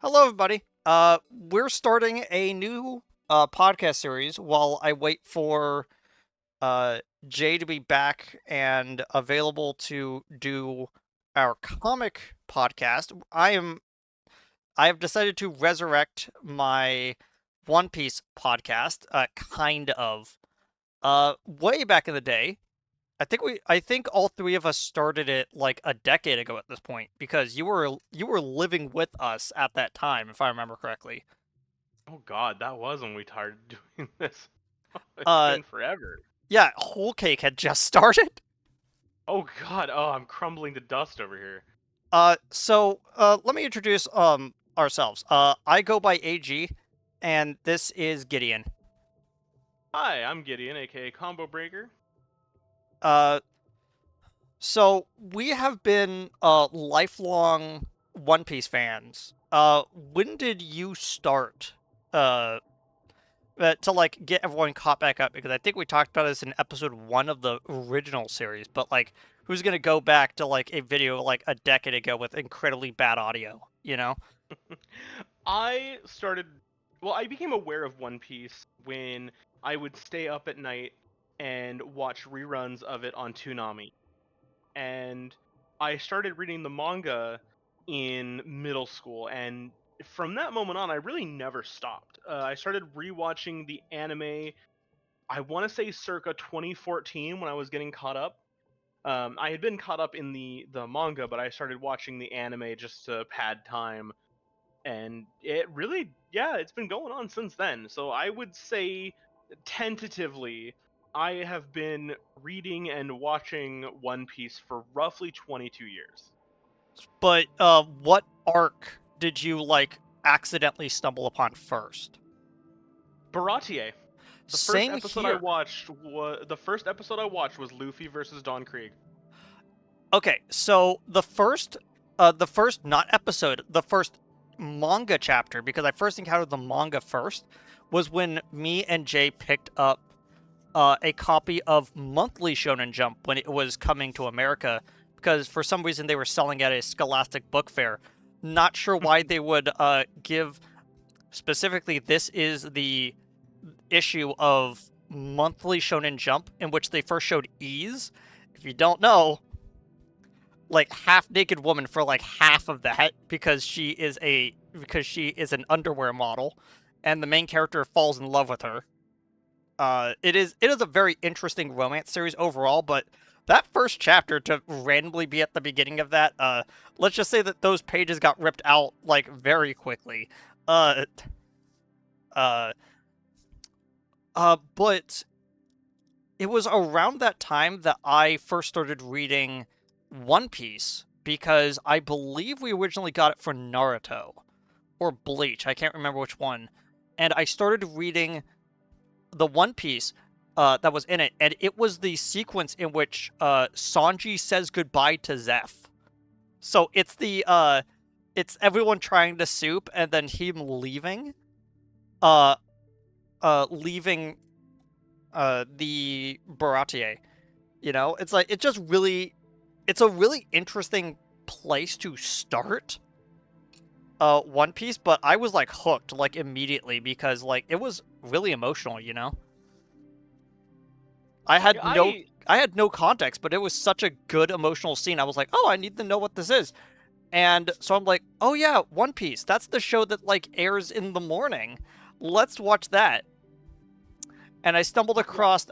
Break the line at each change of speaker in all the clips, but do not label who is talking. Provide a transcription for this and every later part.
Hello, everybody. We're starting a new podcast series while I wait for uh, Jay to be back and available to do our comic podcast. I have decided to resurrect my One Piece podcast, kind of. Way back in the day, I think all three of us started it like a decade ago at this point because you were living with us at that time, if I remember correctly.
Oh God, that was when we started doing this. It's
Uh,
been forever.
yeah, Whole Cake had just started.
Oh God, oh I'm crumbling to dust over here.
Let me introduce ourselves. I go by AG, and this is Gideon.
Hi, I'm Gideon, aka Combo Breaker.
Uh, so we have been lifelong One Piece fans. When did you start? Uh, to like get everyone caught back up because I think we talked about this in episode one of the original series, but like who's gonna go back to like a video like a decade ago with incredibly bad audio, you know?
I started, well, I became aware of One Piece when I would stay up at night and watch reruns of it on Toonami. And I started reading the manga in middle school, and from that moment on, I really never stopped. I started rewatching the anime. I want to say circa 2014 when I was getting caught up. I had been caught up in the manga, but I started watching the anime just to pad time, and it really, yeah, it's been going on since then. So I would say, tentatively, I have been reading and watching One Piece for roughly 22 years.
But what arc did you like accidentally stumble upon first?
Baratier.
Same here.
The first episode I watched was Luffy versus Don Krieg.
Okay, so the first not episode, the first manga chapter, because I first encountered the manga first, was when me and Jay picked up a copy of Monthly Shonen Jump when it was coming to America, because for some reason they were selling at a Scholastic Book Fair. Not sure why they would give specifically. This is the issue of Monthly Shonen Jump in which they first showed Ease. If you don't know, like half naked woman for like half of that because she is an underwear model, and the main character falls in love with her. It is a very interesting romance series overall, but that first chapter to randomly be at the beginning of that, let's just say that those pages got ripped out like very quickly. Uh, uh, but it was around that time that I first started reading One Piece because I believe we originally got it for Naruto or Bleach. I can't remember which one. And I started reading the One Piece that was in it, and it was the sequence in which Sanji says goodbye to Zeph. So it's everyone trying to soup and then him leaving, uh, leaving the Baratier. You know, it's like it's a really interesting place to start One Piece, but I was like hooked like immediately because like it was really emotional, you know? I
Like
had no
I
I had no context, but it was such a good emotional scene. I was like, "Oh, I need to know what this is." And so I'm like, "Oh yeah, One Piece. That's the show that like airs in the morning. Let's watch that." And I stumbled across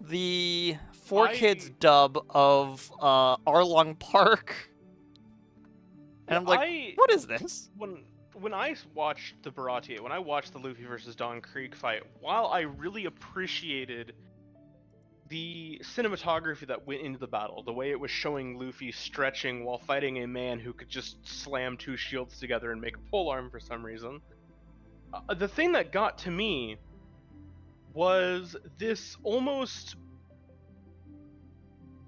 the Four Kids
I
dub of Arlong Park, and
yeah,
I'm like,
I
"What is this?"
when watched the Baratier, when I watched the Luffy versus Don Krieg fight, while I really appreciated the cinematography that went into the battle, the way it was showing Luffy stretching while fighting a man who could just slam two shields together and make a polearm for some reason. The thing that got to me was this almost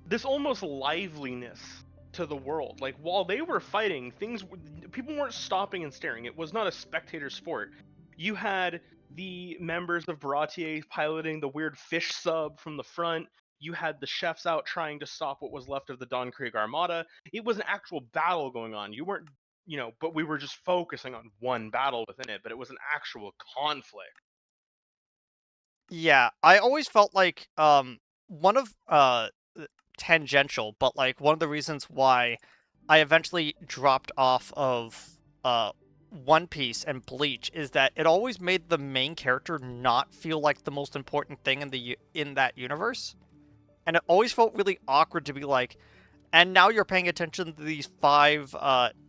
liveliness to the world. Like while they were fighting, people weren't stopping and staring. It was not a spectator sport. You had the members of Baratier piloting the weird fish sub from the front. You had the chefs out trying to stop what was left of the Don Krieg Armada. It was an actual battle going on. You weren't but we were just focusing on one battle within it, but it was an actual conflict.
Yeah, I always felt like one of tangential, but like one of the reasons why I eventually dropped off of One Piece and Bleach is that it always made the main character not feel like the most important thing in that universe. And it always felt really awkward to be like, and now you're paying attention to these five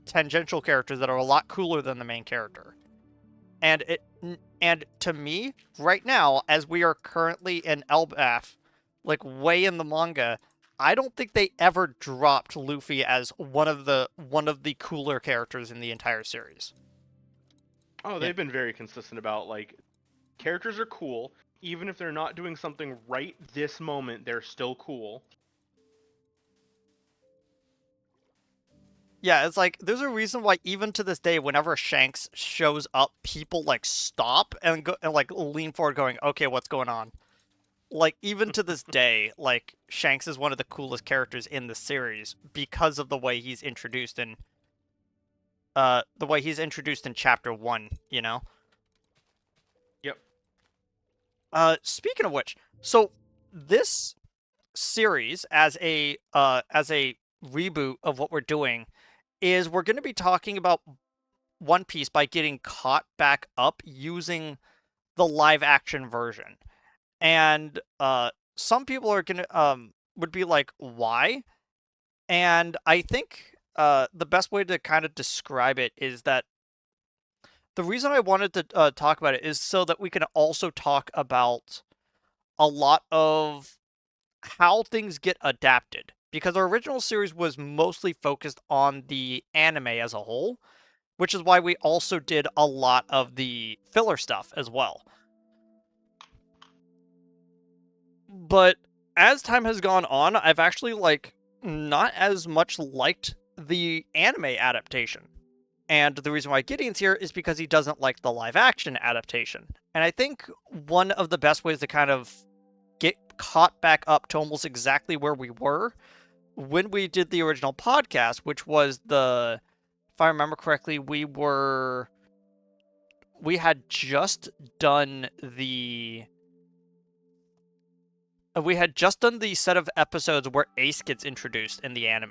tangential characters that are a lot cooler than the main character. And to me, right now, as we are currently in Elbaf, like way in the manga, I don't think they ever dropped Luffy as one of the cooler characters in the entire series.
Oh,
Yeah.
they've been very consistent about like characters are cool, even if they're not doing something right this moment, they're still cool.
Yeah, it's like there's a reason why even to this day, whenever Shanks shows up, people like stop and go and like lean forward, going, "Okay, what's going on?" Like even to this day, like Shanks is one of the coolest characters in the series because of the way he's introduced in chapter 1, you know?
Yep.
Speaking of which, so this series as a reboot of what we're doing is we're going to be talking about One Piece by getting caught back up using the live action version. And some people are going to would be like, "Why?" And I think the best way to kind of describe it is that the reason I wanted to talk about it is so that we can also talk about a lot of how things get adapted. Because our original series was mostly focused on the anime as a whole, which is why we also did a lot of the filler stuff as well. But as time has gone on, I've actually like not as much liked the anime adaptation. And the reason why Gideon's here is because he doesn't like the live action adaptation. And I think one of the best ways to kind of get caught back up to almost exactly where we were when we did the original podcast, which was if I remember correctly, we had just done the set of episodes where Ace gets introduced in the anime.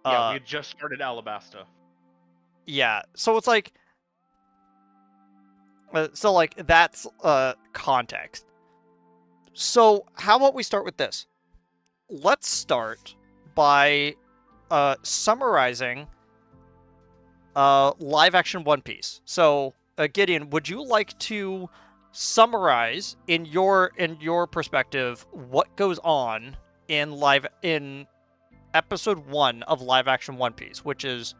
Yeah, we
Uh,
had just started Alabasta.
yeah. So like that's context. So how about we start with this? Let's start by summarizing live action One Piece. So Gideon, would you like to summarize in your perspective what goes on in episode 1 of live action One Piece, which is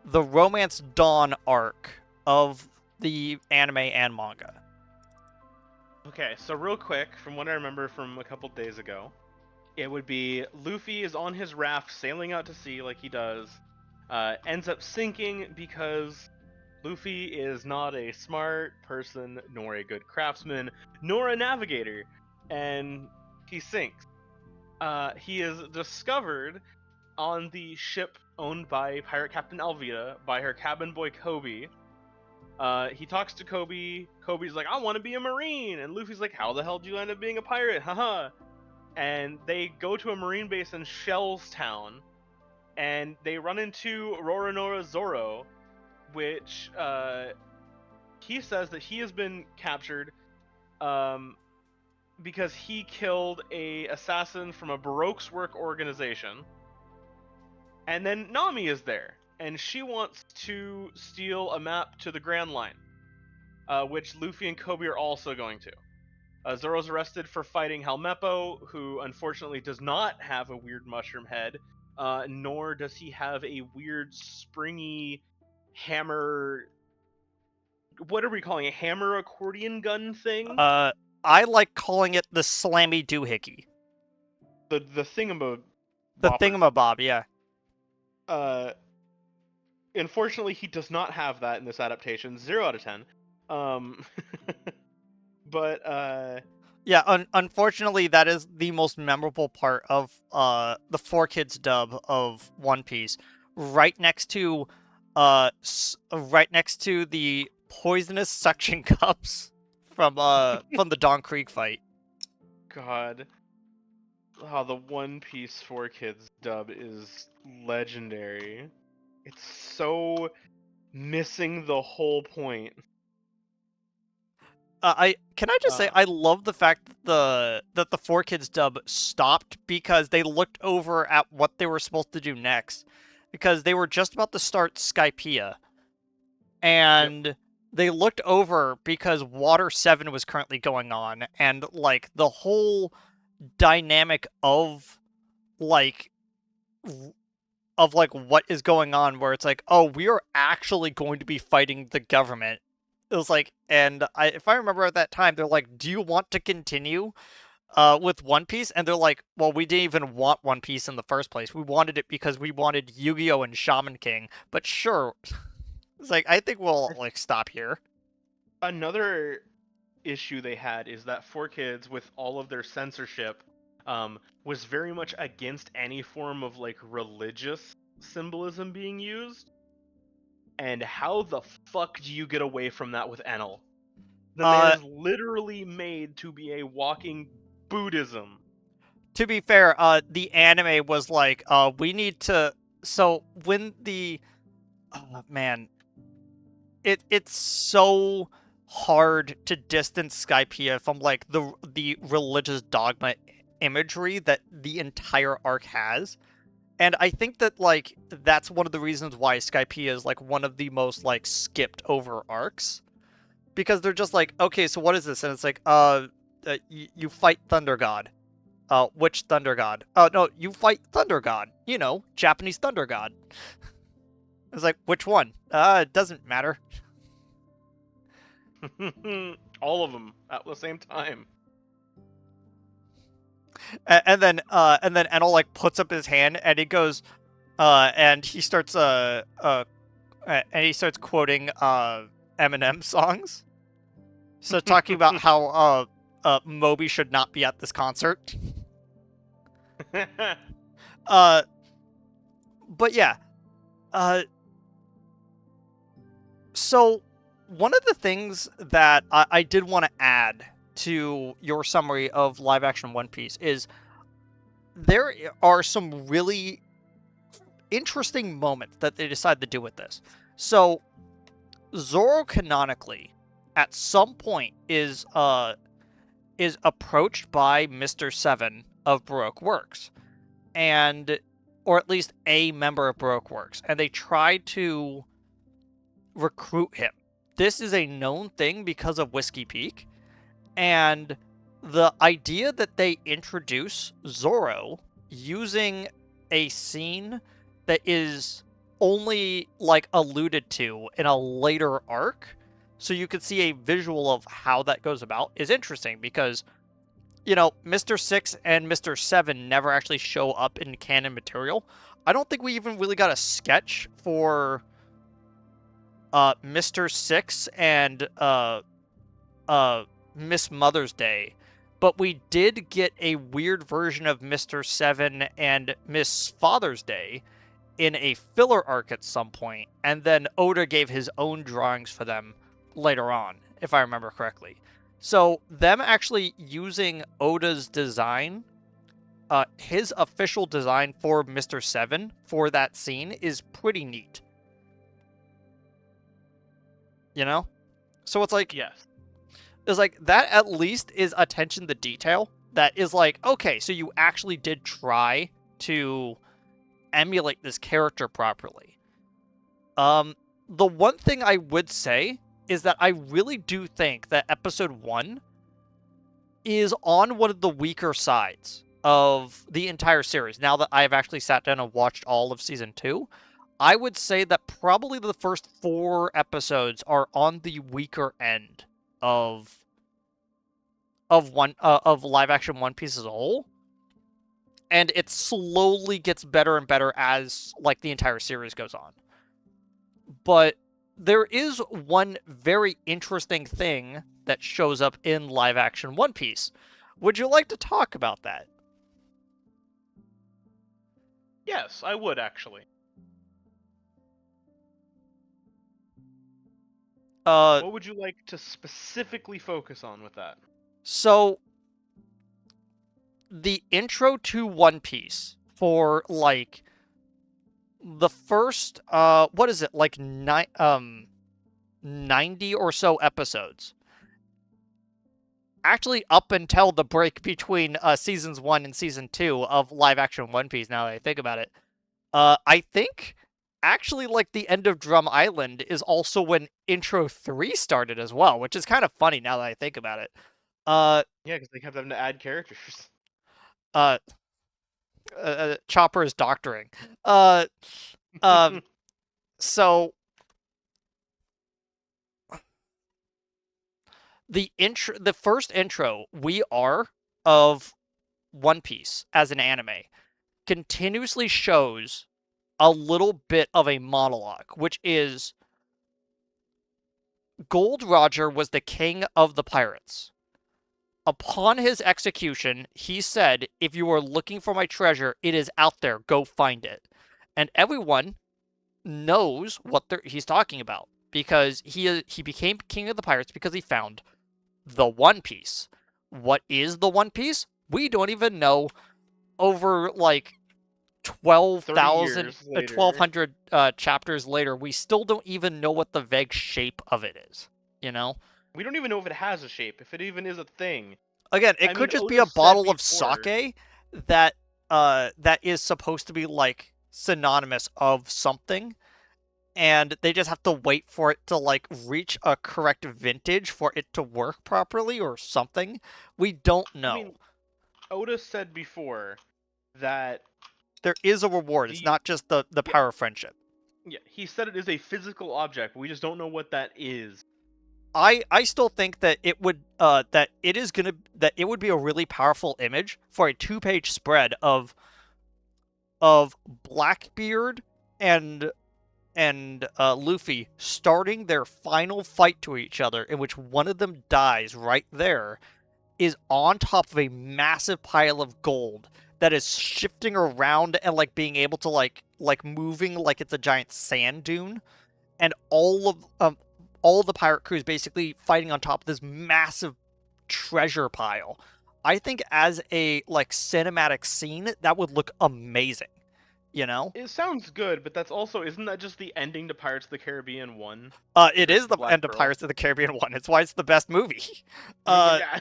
the Romance Dawn arc of the anime and manga?
Okay, so real quick, from what I remember from a couple days ago, it would be Luffy is on his raft sailing out to sea like he does, ends up sinking because Luffy is not a smart person, nor a good craftsman, nor a navigator, and he sinks. He is discovered on the ship owned by Pirate Captain Alvida by her cabin boy Kobe. He talks to Kobe. Kobe's like, "I want to be a marine," and Luffy's like, "How the hell did you end up being a pirate?" Haha. And they go to a marine base in Shell's Town, and they run into Roronoa Zoro, which he says that he has been captured um, because he killed a assassin from a Baroque's work organization. And then Nami is there, and she wants to steal a map to the Grand Line, which Luffy and Kobe are also going to. Zoro's arrested for fighting Helmeppo, who unfortunately does not have a weird mushroom head, nor does he have a weird springy hammer. What are we calling a hammer accordion gun thing?
Uh, I like calling it the Slammy Doohickey,
The
the
thingamabopper.
thingamabob. Yeah,
Uh, Unfortunately, he does not have that in this adaptation. 0 out of 10. Um, but
yeah. Unfortunately, that is the most memorable part of the Four Kids dub of One Piece. right next to the poisonous suction cups from the Dawn Creek fight.
God, how the One Piece 4 Kids dub is legendary. It's so missing the whole point.
I can I just say
Uh,
I love the fact that the Four Kids dub stopped because they looked over at what they were supposed to do next, because they were just about to start Skypiea,
yep.
and they looked over because Water 7 was currently going on, and like the whole dynamic like like what is going on, where it's like, oh, we are actually going to be fighting the government. It was like, and if I remember at that time, they're like, do you want to continue with One Piece? And they're like, well, we didn't even want One Piece in the first place. We wanted it because we wanted Yu-Gi-Oh and Shaman King. But sure, it's like, I think we'll like stop here.
Another issue they had is that 4 Kids, with all of their censorship, was very much against any form of like religious symbolism being used. And how the fuck do you get away from that with Enel? The man
Uh,
is literally made to be a walking Buddhism.
to be fair, the anime was like, we need to. So when the oh, man, it's so hard to distance Skypiea from like the religious dogma imagery that the entire arc has. And I think that like that's one of the reasons why Skypiea is like one of the most like skipped over arcs, because they're just like, okay, so what is this? And it's like, you fight Thunder God. Which Thunder God? No, you fight Thunder God. You know, Japanese Thunder God. It's like, which one? It doesn't matter.
All of them at the same time.
And then Enel like puts up his hand and he goes, and he starts quoting Eminem songs. So talking about how Moby should not be at this concert. Uh, but yeah, uh, so one of the things that I did want to add to your summary of live action One Piece is there are some really interesting moments that they decide to do with this. So Zoro canonically, at some point, is approached by Mr. Seven of Baroque Works, and or at least a member of Baroque Works, and they try to recruit him. This is a known thing because of Whiskey Peak, and the idea that they introduce Zoro using a scene that is only like alluded to in a later arc, so you could see a visual of how that goes about, is interesting because Mr. 6 and Mr. 7 never actually show up in canon material. I don't think we even really got a sketch for Mr. 6 and uh Miss Mother's Day, but we did get a weird version of Mr. 7 and Miss Father's Day in a filler arc at some point, and then Oda gave his own drawings for them later on, if I remember correctly. So them actually using Oda's design, his official design for Mr. 7 for that scene is pretty neat. You know? So
Yes.
it's like that at least is attention to detail that is like, okay, so you actually did try to emulate this character properly. Um, the one thing I would say is that I really do think that episode 1 is on one of the weaker sides of the entire series. Now that I've actually sat down and watched all of season 2, I would say that probably the first 4 episodes are on the weaker end of of live action One Piece as a whole, and it slowly gets better and better as like the entire series goes on. But there is one very interesting thing that shows up in live action One Piece. Would you like to talk about that?
Yes, I would actually.
Uh,
What would you like to specifically focus on with that?
so the intro to One Piece for like the first what is it, like 90 or so episodes, actually up until the break between seasons 1 and season 2 of live action One Piece, now that I think about it. I think actually like the end of Drum Island is also when intro 3 started as well, which is kind of funny now that I think about it. uh
Yeah, because they kept having to add characters.
uh, Chopper is doctoring. uh um so the first intro we are of One Piece as an anime continuously shows a little bit of a monologue, which is Gold Roger was the king of the pirates. Upon his execution, he said, "If you are looking for my treasure, it is out there. Go find it." And everyone knows what he's talking about because he became king of the pirates because he found the One Piece. What is the One Piece? We don't even know. Over like
30
12,000,
years later.
1,200 chapters later, we still don't even know what the vague shape of it is. You know,
We don't even know if it has a shape, if it even is a thing.
again, it
I
could
mean,
just be
Oda
a
said
bottle of
before.
sake that that is supposed to be like synonymous of something, and they just have to wait for it to like reach a correct vintage for it to work properly or something. We don't
I
know.
mean, Oda said before that
There is a reward. It's
the
not just the
yeah,
power of friendship.
yeah, he said it is a physical object. We just don't know what that is.
I still think that it would that it would be a really powerful image for a two-page spread of Blackbeard and Luffy starting their final fight to each other, in which one of them dies right there, is on top of a massive pile of gold that is shifting around and like being able to like moving like it's a giant sand dune, and all of the pirate crews basically fighting on top of this massive treasure pile. I think as a like cinematic scene that would look amazing, you know?
It sounds good, but that's also isn't that just the ending to Pirates of the Caribbean 1
It
with
is
the
the
Black
end of
Pearl?
Pirates of the Caribbean 1. It's why it's the best movie.
But
Uh
yeah.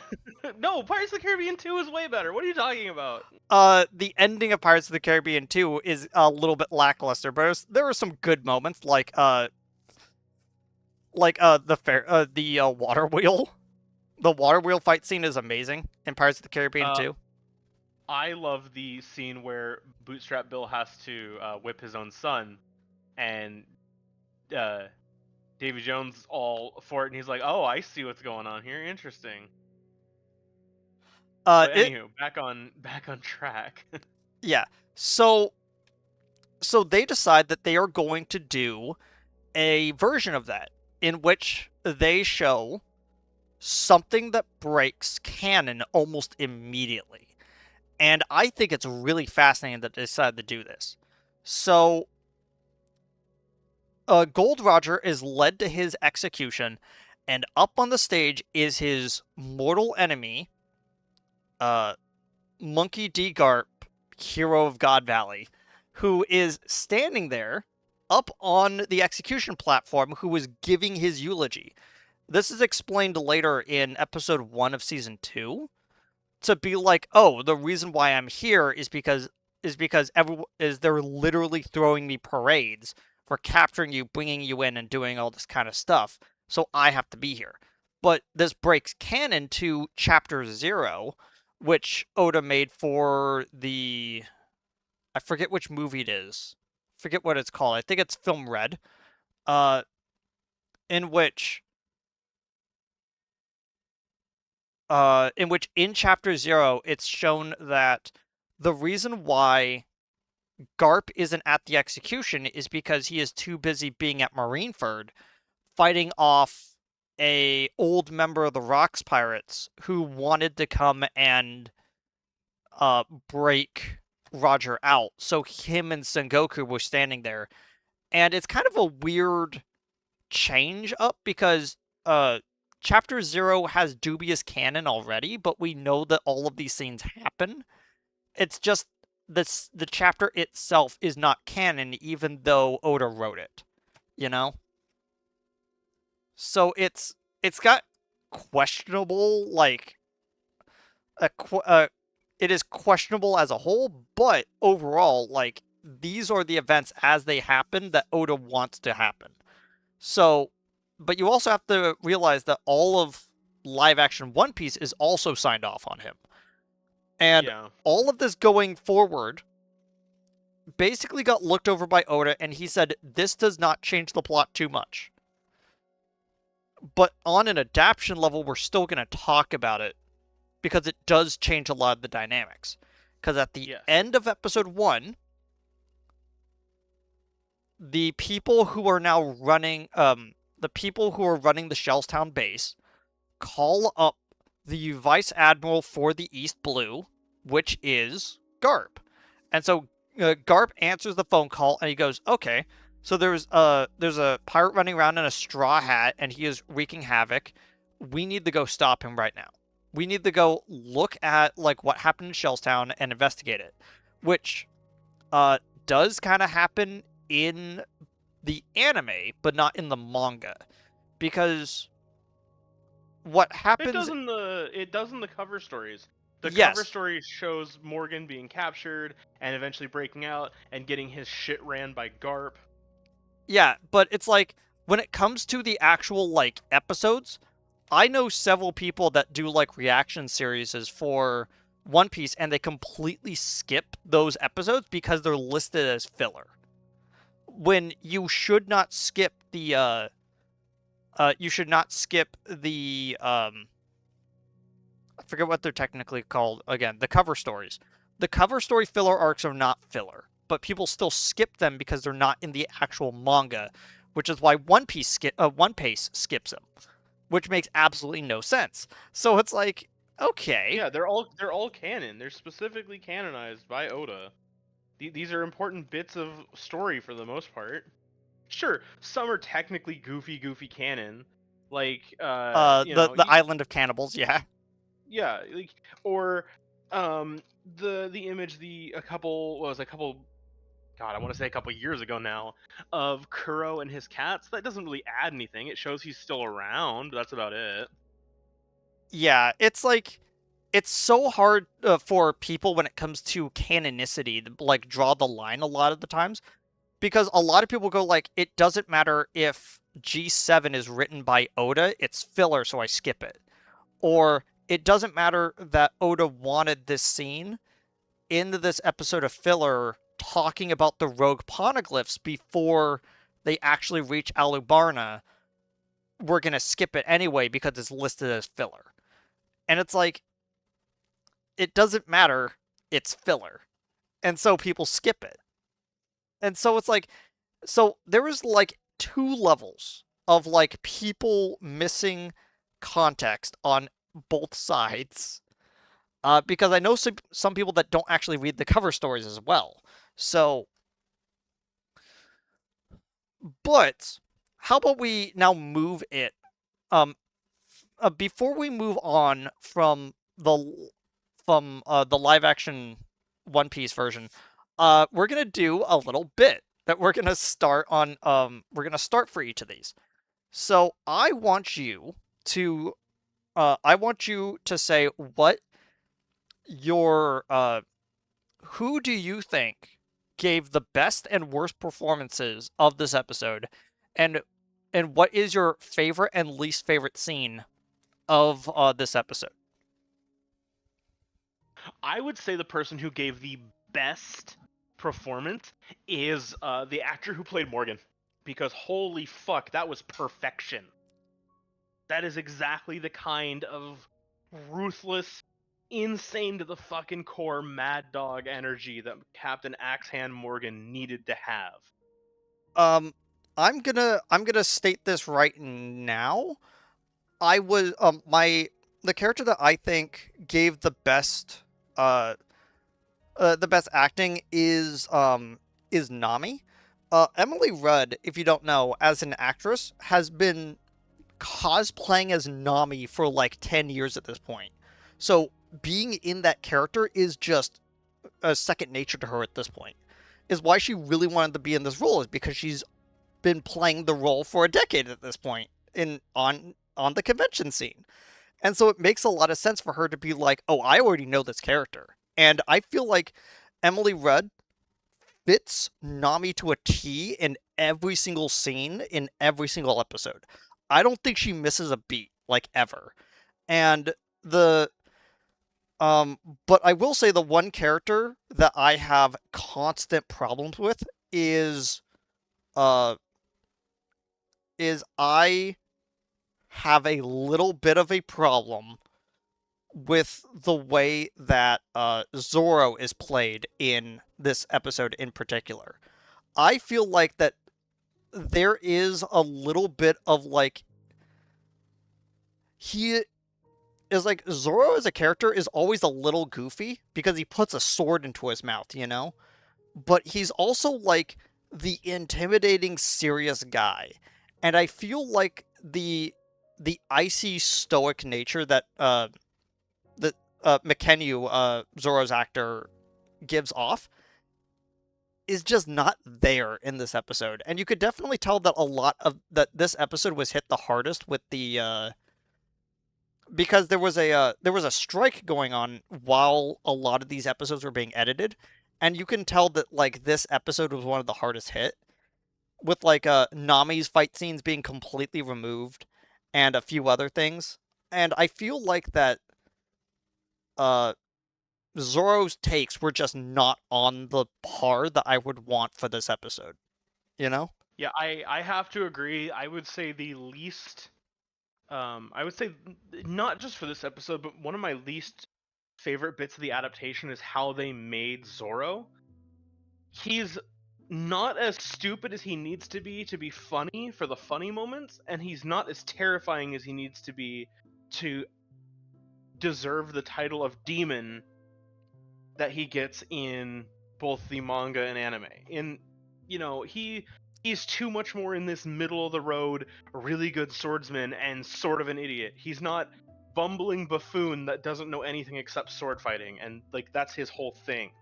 No, Pirates of the Caribbean 2 is way better. What are you talking about?
the ending of Pirates of the Caribbean 2 is a little bit lackluster, but there were some good moments the fair the water wheel. The water wheel fight scene is amazing in Pirates of the Caribbean
Uh,
2.
I love the scene where Bootstrap Bill has to whip his own son, and uh, Davy Jones all for it, and he's like, "Oh, I see what's going on here. Interesting." But
It
anywho, back on track.
Yeah. So they decide that they are going to do a version of that in which they show something that breaks canon almost immediately. And I think it's really fascinating that they decided to do this. So, Gold Roger is led to his execution, and up on the stage is his mortal enemy, uh, Monkey D. Garp, hero of God Valley, who is standing there up on the execution platform, who is giving his eulogy. This is explained later in episode 1 of season 2 to be like, "Oh, the reason why I'm here is because they're literally throwing me parades for capturing you, bringing you in, and doing all this kind of stuff. So I have to be here." But this breaks canon to Chapter Zero, which Oda made for the I forget which movie it is. Forget what it's called. I think it's Film Red. Uh, in which in Chapter Zero, it's shown that the reason why Garp isn't at the execution is because he is too busy being at Marineford fighting off a old member of the Rocks Pirates who wanted to come and break Roger out. So him and Sengoku were standing there, and it's kind of a weird change up because uh chapter 0 has dubious canon already, but we know that all of these scenes happen. It's just the chapter itself is not canon even though Oda wrote it, you know? So it's got questionable like a it is questionable as a whole, but overall like these are the events as they happen that Oda wants to happen. So, but you also have to realize that all of live action One Piece is also signed off on him. And
Yeah.
all of this going forward basically got looked over by Oda, and he said, this does not change the plot too much. But on an adaptation level, we're still going to talk about it because it does change a lot of the dynamics. Because at the
Yes.
end of episode 1, the people who are now running, the people who are running the Shellstown base call up the vice admiral for the East Blue, which is Garp. And so Garp answers the phone call and he goes, "Okay, so there's a pirate running around in a straw hat and he is wreaking havoc. We need to go stop him right now. We need to go look at like what happened in Shellstown and investigate it," which uh does kind of happen in the anime, but not in the manga, because what
It
happens.
does in the cover stories. The cover
Yes.
story shows Morgan being captured and eventually breaking out and getting his shit ran by Garp.
Yeah, but it's like when it comes to the actual like episodes, I know several people that do like reaction series for One Piece and they completely skip those episodes because they're listed as filler. When you should not skip the you should not skip the I forget what they're technically called again, the cover stories. The cover story filler arcs are not filler, but people still skip them because they're not in the actual manga, which is why One Piece skips them, which makes absolutely no sense. So it's like, okay,
Yeah, they're all canon. They're specifically canonized by Oda. These are important bits of story for the most part. Sure, some are technically goofy canon, like
the Island of Cannibals, yeah.
yeah, like or the image a couple what was it, a couple God, I want to say a couple years ago now, of Kuro and his cats. That doesn't really add anything. It shows he's still around. But that's about it.
Yeah, it's like it's so hard for people when it comes to canonicity to like draw the line a lot of the times because a lot of people go like it doesn't matter if G7 is written by Oda, it's filler so I skip it. Or it doesn't matter that Oda wanted this scene into this episode of filler talking about the rogue poneglyphs before they actually reach Alubarna. We're going to skip it anyway because it's listed as filler. And it's like, it doesn't matter. It's filler. And so people skip it. And so it's like, so there is like two levels of like people missing context on both sides. Because I know some people that don't actually read the cover stories as well. So, but how about we now move it? Um, Before we move on the live action One Piece version, we're gonna do a little bit that we're gonna start on. We're gonna start for each of these. So I want you to say what your who do you think gave the best and worst performances of this episode, and what is your favorite and least favorite scene of this episode?
I would say the person who gave the best performance is the actor who played Morgan, because holy fuck, that was perfection. That is exactly the kind of ruthless, insane to the fucking core mad dog energy that Captain Axehand Morgan needed to have.
Um, I'm gonna state this right now. I was my the character that I think gave uh the best acting is Nami, Emily Rudd, if you don't know, as an actress, has been cosplaying as Nami for like 10 years at this point. So being in that character is just a second nature to her at this point. Is why she really wanted to be in this role, is because she's been playing the role for a decade at this point in on the convention scene. And so it makes a lot of sense for her to be like, "Oh, I already know this character." And I feel like Emily Rudd fits Nami to a T in every single scene in every single episode. I don't think she misses a beat, like, ever. And the um but I will say the one character that I have constant problems with is uh I have a little bit of a problem with the way that Zoro is played in this episode in particular. I feel like that there is a little bit of like he is like Zoro as a character is always a little goofy because he puts a sword into his mouth, you know? But he's also like the intimidating serious guy. And I feel like the icy stoic nature that that McKenyu, Zoro's actor, gives off is just not there in this episode. And you could definitely tell that a lot of that this episode was hit the hardest with the because there was a strike going on while a lot of these episodes were being edited, and you can tell that like this episode was one of the hardest hit with like Nami's fight scenes being completely removed and a few other things. And I feel like that uh Zoro's takes were just not on the par that I would want for this episode, you know?
Yeah, I have to agree. I would say the least I would say not just for this episode, but one of my least favorite bits of the adaptation is how they made Zoro. He's not as stupid as he needs to be funny for the funny moments, and he's not as terrifying as he needs to deserve the title of demon that he gets in both the manga and anime. In he's too much more in this middle of the road, really good swordsman and sort of an idiot. He's not bumbling buffoon that doesn't know anything except sword fighting, and like that's his whole thing.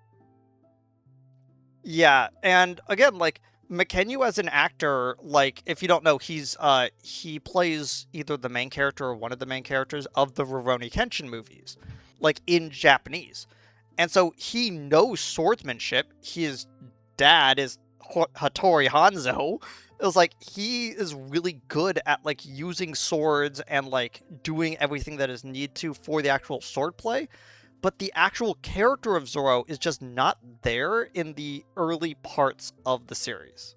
Yeah, and again, like McKenyu as an actor, like if you don't know, he plays either the main character or one of the main characters of the Rurouni Kenshin movies, like in Japanese. And so he knows swordsmanship. His dad is Hattori Hanzo. It was like he is really good at like using swords and like doing everything that is needed to for the actual sword play, but the actual character of Zoro is just not there in the early parts of the series,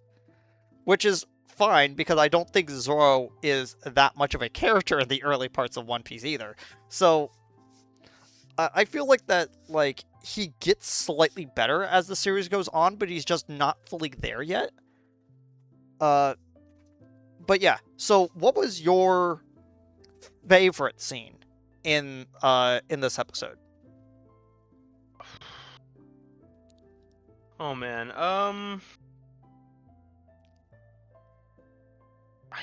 which is fine because I don't think Zoro is that much of a character in the early parts of One Piece either. So I feel like that like he gets slightly better as the series goes on, but he's just not fully there yet. Uh, but yeah. So what was your favorite scene in this episode?
Oh man. I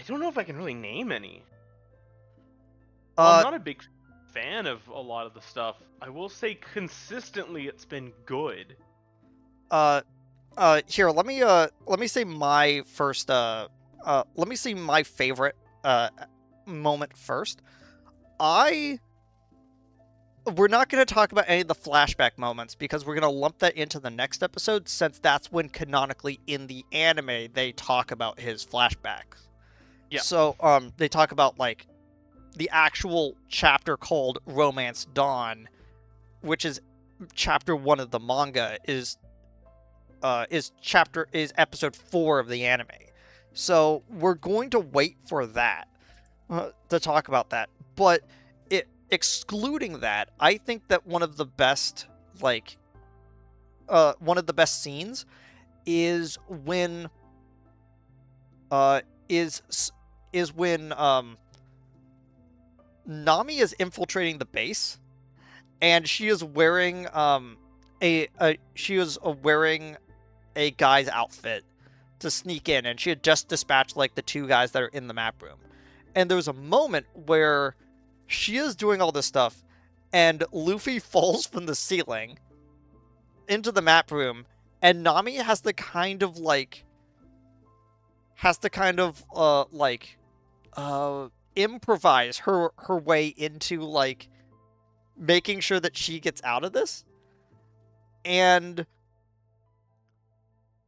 don't know if I can really name any. Well, I'm
Uh,
not a big fan of a lot of the stuff. I will say consistently it's been good.
uh, Here, let me say my first let me see my favorite moment first. I We're not going to talk about any of the flashback moments because we're going to lump that into the next episode, since that's when canonically in the anime they talk about his flashbacks.
Yeah.
So they talk about like the actual chapter called Romance Dawn, which is chapter 1 of the manga, is episode 4 of the anime. So we're going to wait for that to talk about that. But excluding that, I think that like one of the best scenes is when uh is is when Nami is infiltrating the base, and she is wearing a she is wearing a guy's outfit to sneak in, and she had just dispatched like the two guys that are in the map room. And there was a moment where she is doing all this stuff, and Luffy falls from the ceiling into the map room, and Nami has to kind of uh improvise her way into like making sure that she gets out of this. And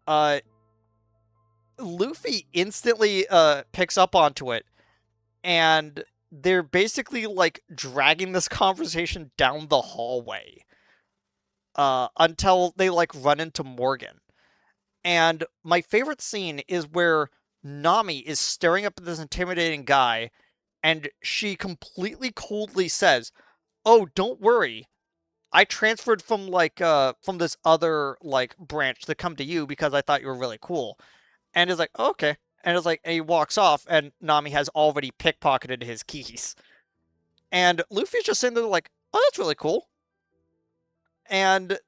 uh Luffy instantly picks up onto it, and they're basically like dragging this conversation down the hallway until they like run into Morgan. And my favorite scene is where Nami is staring up at this intimidating guy, and she completely coldly says, "Oh, don't worry. I transferred from this other like branch to come to you because I thought you were really cool." And is like, oh, "Okay." And it's like, and he walks off, and Nami has already pickpocketed his keys. And Luffy's just sitting there like, "Oh, that's really cool." And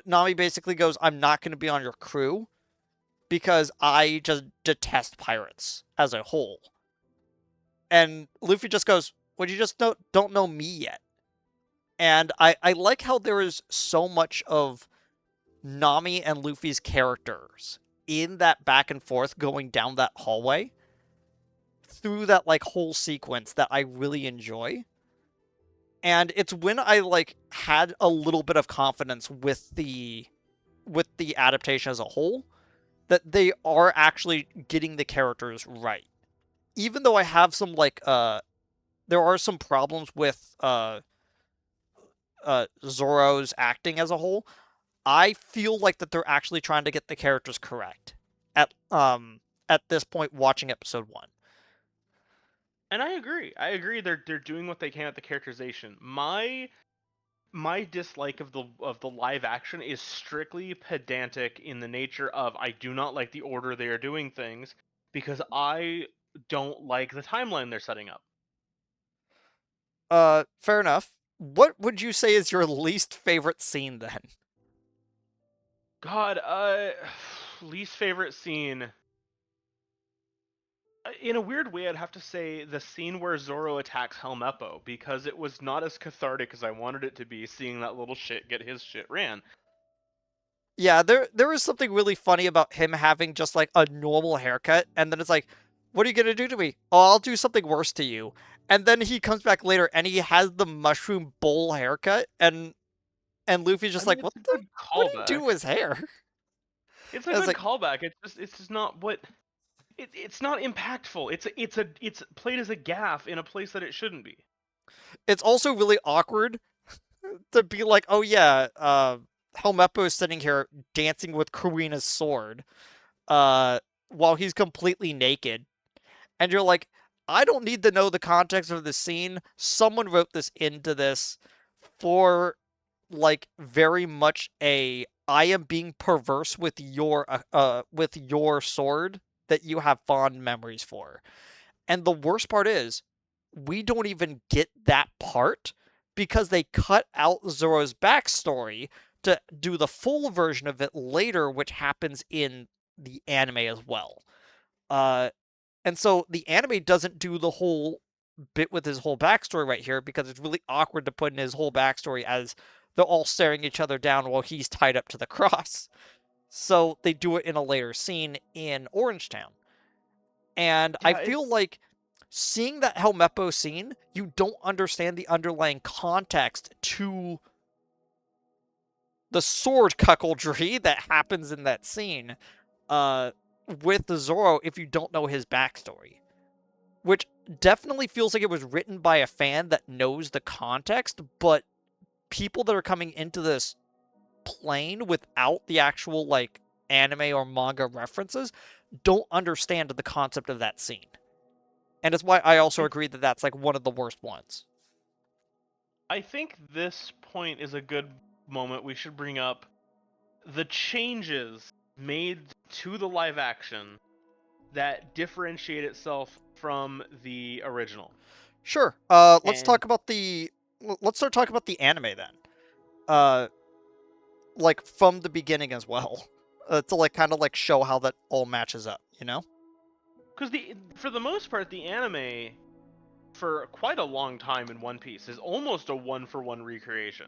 Nami basically goes, "I'm not going to be on your crew because I just detest pirates as a whole." And Luffy just goes, "Well, you just don't know me yet." And I like how there is so much of Nami and Luffy's characters in that back and forth going down that hallway through that like whole sequence that I really enjoy. And it's when I like had a little bit of confidence with the adaptation as a whole that they are actually getting the characters right. Even though I have some there are some problems with Zoro's acting as a whole, I feel like that they're actually trying to get the characters correct at this point watching episode 1.
And I agree. I agree. They're doing what they can with the characterization. My dislike of the live action is strictly pedantic in the nature of I do not like the order they are doing things because I don't like the timeline they're setting up.
Fair enough. What would you say is your least favorite scene then?
God, least favorite scene. In a weird way, I'd have to say the scene where Zoro attacks Helmeppo because it was not as cathartic as I wanted it to be seeing that little shit get his shit ran.
Yeah, there is something really funny about him having just like a normal haircut, and then it's like, "What are you gonna do to me? Oh, I'll do something worse to you." And then he comes back later, and he has the mushroom bowl haircut, and Luffy's
I
just
mean,
like,
it's
"What
a
the?
good
What do you do
callback.
to his hair?"
It's a
And it's
good
like,
callback. It's just not what it's not impactful. It's played as a gaff in a place that it shouldn't be.
it's also really awkward to be like, "Oh yeah, Helmeppo is sitting here dancing with Karina's sword, uh, while he's completely naked." And you're like, I don't need to know the context of the scene. Someone wrote this into this for like very much a I am being perverse with your sword that you have fond memories for. And the worst part is we don't even get that part because they cut out Zoro's backstory to do the full version of it later, which happens in the anime as well. Uh, and so the anime doesn't do the whole bit with his whole backstory right here because it's really awkward to put in his whole backstory as they're all staring each other down while he's tied up to the cross. So they do it in a later scene in Orangetown. And I
Yeah,
feel
it's
like seeing that Helmeppo scene, you don't understand the underlying context to the sword cuckoldry that happens in that scene uh, with the Zoro if you don't know his backstory. Which definitely feels like it was written by a fan that knows the context, but people that are coming into this plane without the actual like anime or manga references don't understand the concept of that scene. And it's why I also
I
agree that that's like one of the worst ones.
I think this point is a good moment we should bring up the changes made to the live action that differentiate itself from the original.
Sure.
And
Let's start talking about the anime then. Uh like from the beginning as well. to like kind of like show how that all matches up, you know?
Because for the most part, the anime for quite a long time in One Piece is almost a one-for-one recreation.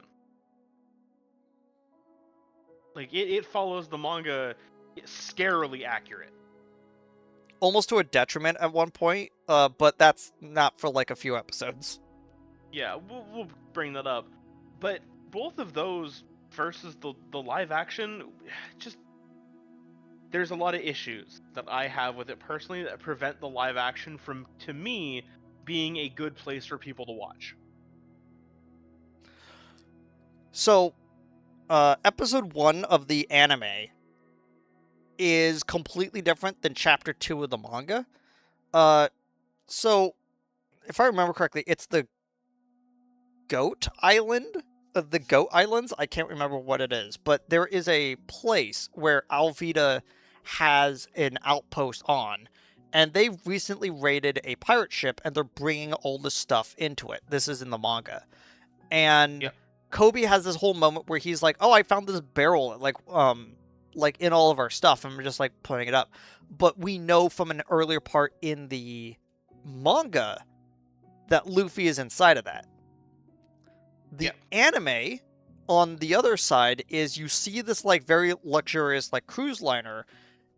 Like it follows the manga scarily accurate.
Almost to a detriment at one point, but that's not for like a few episodes.
Yeah, we'll bring that up. But both of those versus the live action, just there's a lot of issues that I have with it personally that prevent the live action from, to me, being a good place for people to watch.
So, episode 1 of the anime is completely different than chapter 2 of the manga. So if I remember correctly, it's the Goat Island? The Goat Islands? I can't remember what it is, but there is a place where Alvida has an outpost on, and they recently raided a pirate ship, and they're bringing all the stuff into it. This is in the manga. And
Yep.
Kobe has this whole moment where he's like, "Oh, I found this barrel, like in all of our stuff," and we're just like putting it up. But we know from an earlier part in the manga that Luffy is inside of that. The
Yep.
anime, on the other side, is you see this like very luxurious like cruise liner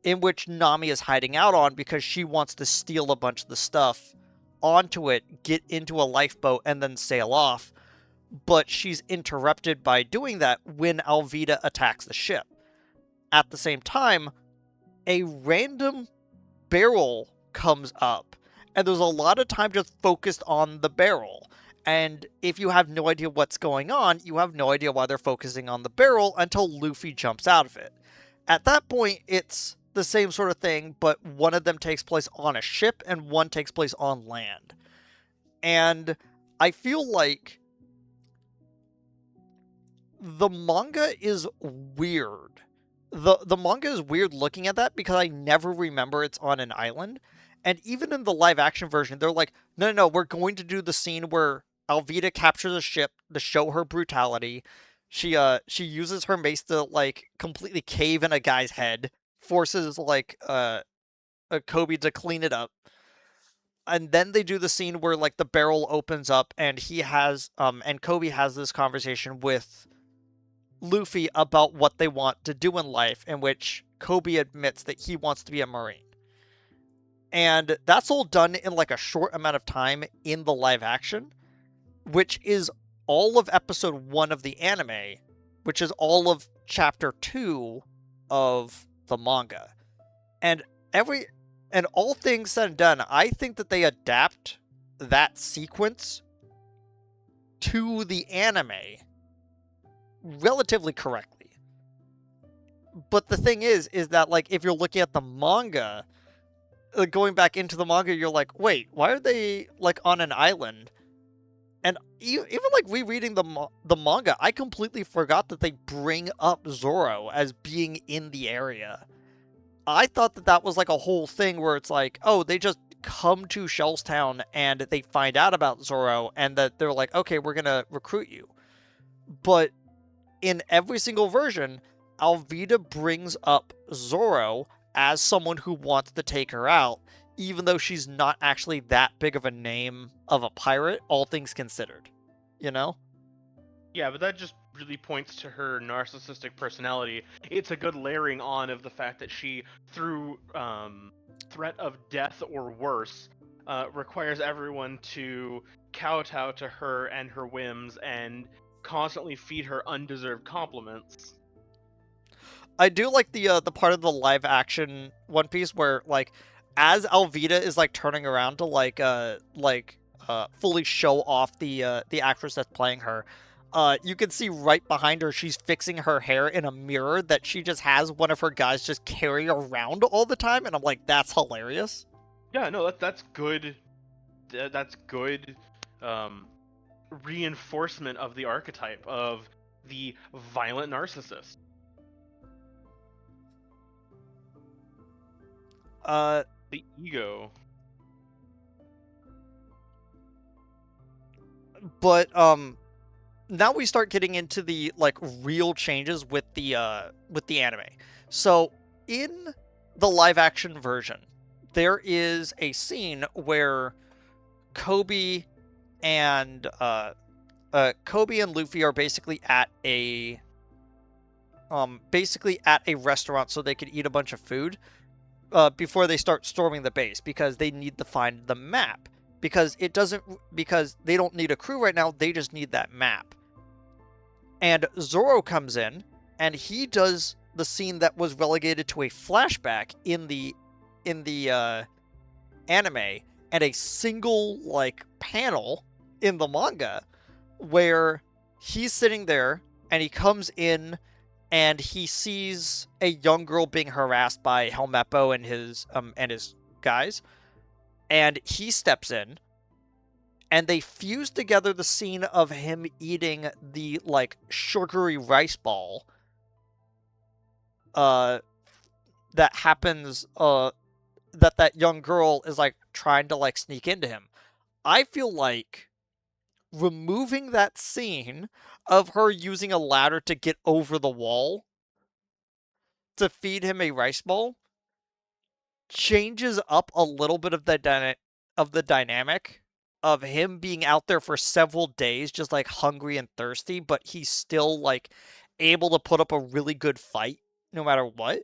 in which Nami is hiding out on because she wants to steal a bunch of the stuff onto it, get into a lifeboat, and then sail off. But she's interrupted by doing that when Alvida attacks the ship. At the same time, a random barrel comes up, and there's a lot of time just focused on the barrel. And if you have no idea what's going on, you have no idea why they're focusing on the barrel until Luffy jumps out of it. At that point, it's the same sort of thing, but one of them takes place on a ship and one takes place on land. And I feel like the manga is weird. The manga is weird looking at that because I never remember it's on an island. And even in the live action version, they're like, no, no, no, we're going to do the scene where Alvida captures a ship to show her brutality. She uses her mace to like completely cave in a guy's head, forces like a Kobe to clean it up. And then they do the scene where like the barrel opens up and he has and Kobe has this conversation with Luffy about what they want to do in life, in which Kobe admits that he wants to be a Marine. And that's all done in like a short amount of time in the live action, which is all of episode 1 of the anime, which is all of chapter 2 of the manga. And every and all things said and done, I think that they adapt that sequence to the anime relatively correctly. But the thing is that like if you're looking at the manga, going back into the manga, you're like, wait, why are they like on an island? And even like rereading the manga, I completely forgot that they bring up Zoro as being in the area. I thought that that was like a whole thing where it's like, oh, they just come to Shellstown and they find out about Zoro and that they're like, okay, we're gonna recruit you. But in every single version, Alvida brings up Zoro as someone who wants to take her out, even though she's not actually that big of a name of a pirate, all things considered. You know?
Yeah, but that just really points to her narcissistic personality. It's a good layering on of the fact that she, through threat of death or worse, requires everyone to kowtow to her and her whims and constantly feed her undeserved compliments.
I do like the part of the live action One Piece where like as Alvida is like turning around to fully show off the actress that's playing her, you can see right behind her she's fixing her hair in a mirror that she just has one of her guys just carry around all the time, and I'm like, that's hilarious.
Yeah, no, that's good. That's good um, reinforcement of the archetype of the violent narcissist.
Uh,
The ego.
but now we start getting into the like real changes with the anime. So in the live action version, there is a scene where Kobe and Kobe and Luffy are basically at a restaurant so they could eat a bunch of food before they start storming the base because they need to find the map because they don't need a crew right now, they just need that map. And Zoro comes in and he does the scene that was relegated to a flashback in the anime and a single like panel in the manga where he's sitting there and he comes in and he sees a young girl being harassed by Helmeppo and his guys, and he steps in and they fuse together the scene of him eating the like sugary rice ball uh that happens that young girl is like trying to like sneak into him. I feel like removing that scene of her using a ladder to get over the wall to feed him a rice bowl changes up a little bit of the dynamic of him being out there for several days just like hungry and thirsty, but he's still like able to put up a really good fight no matter what.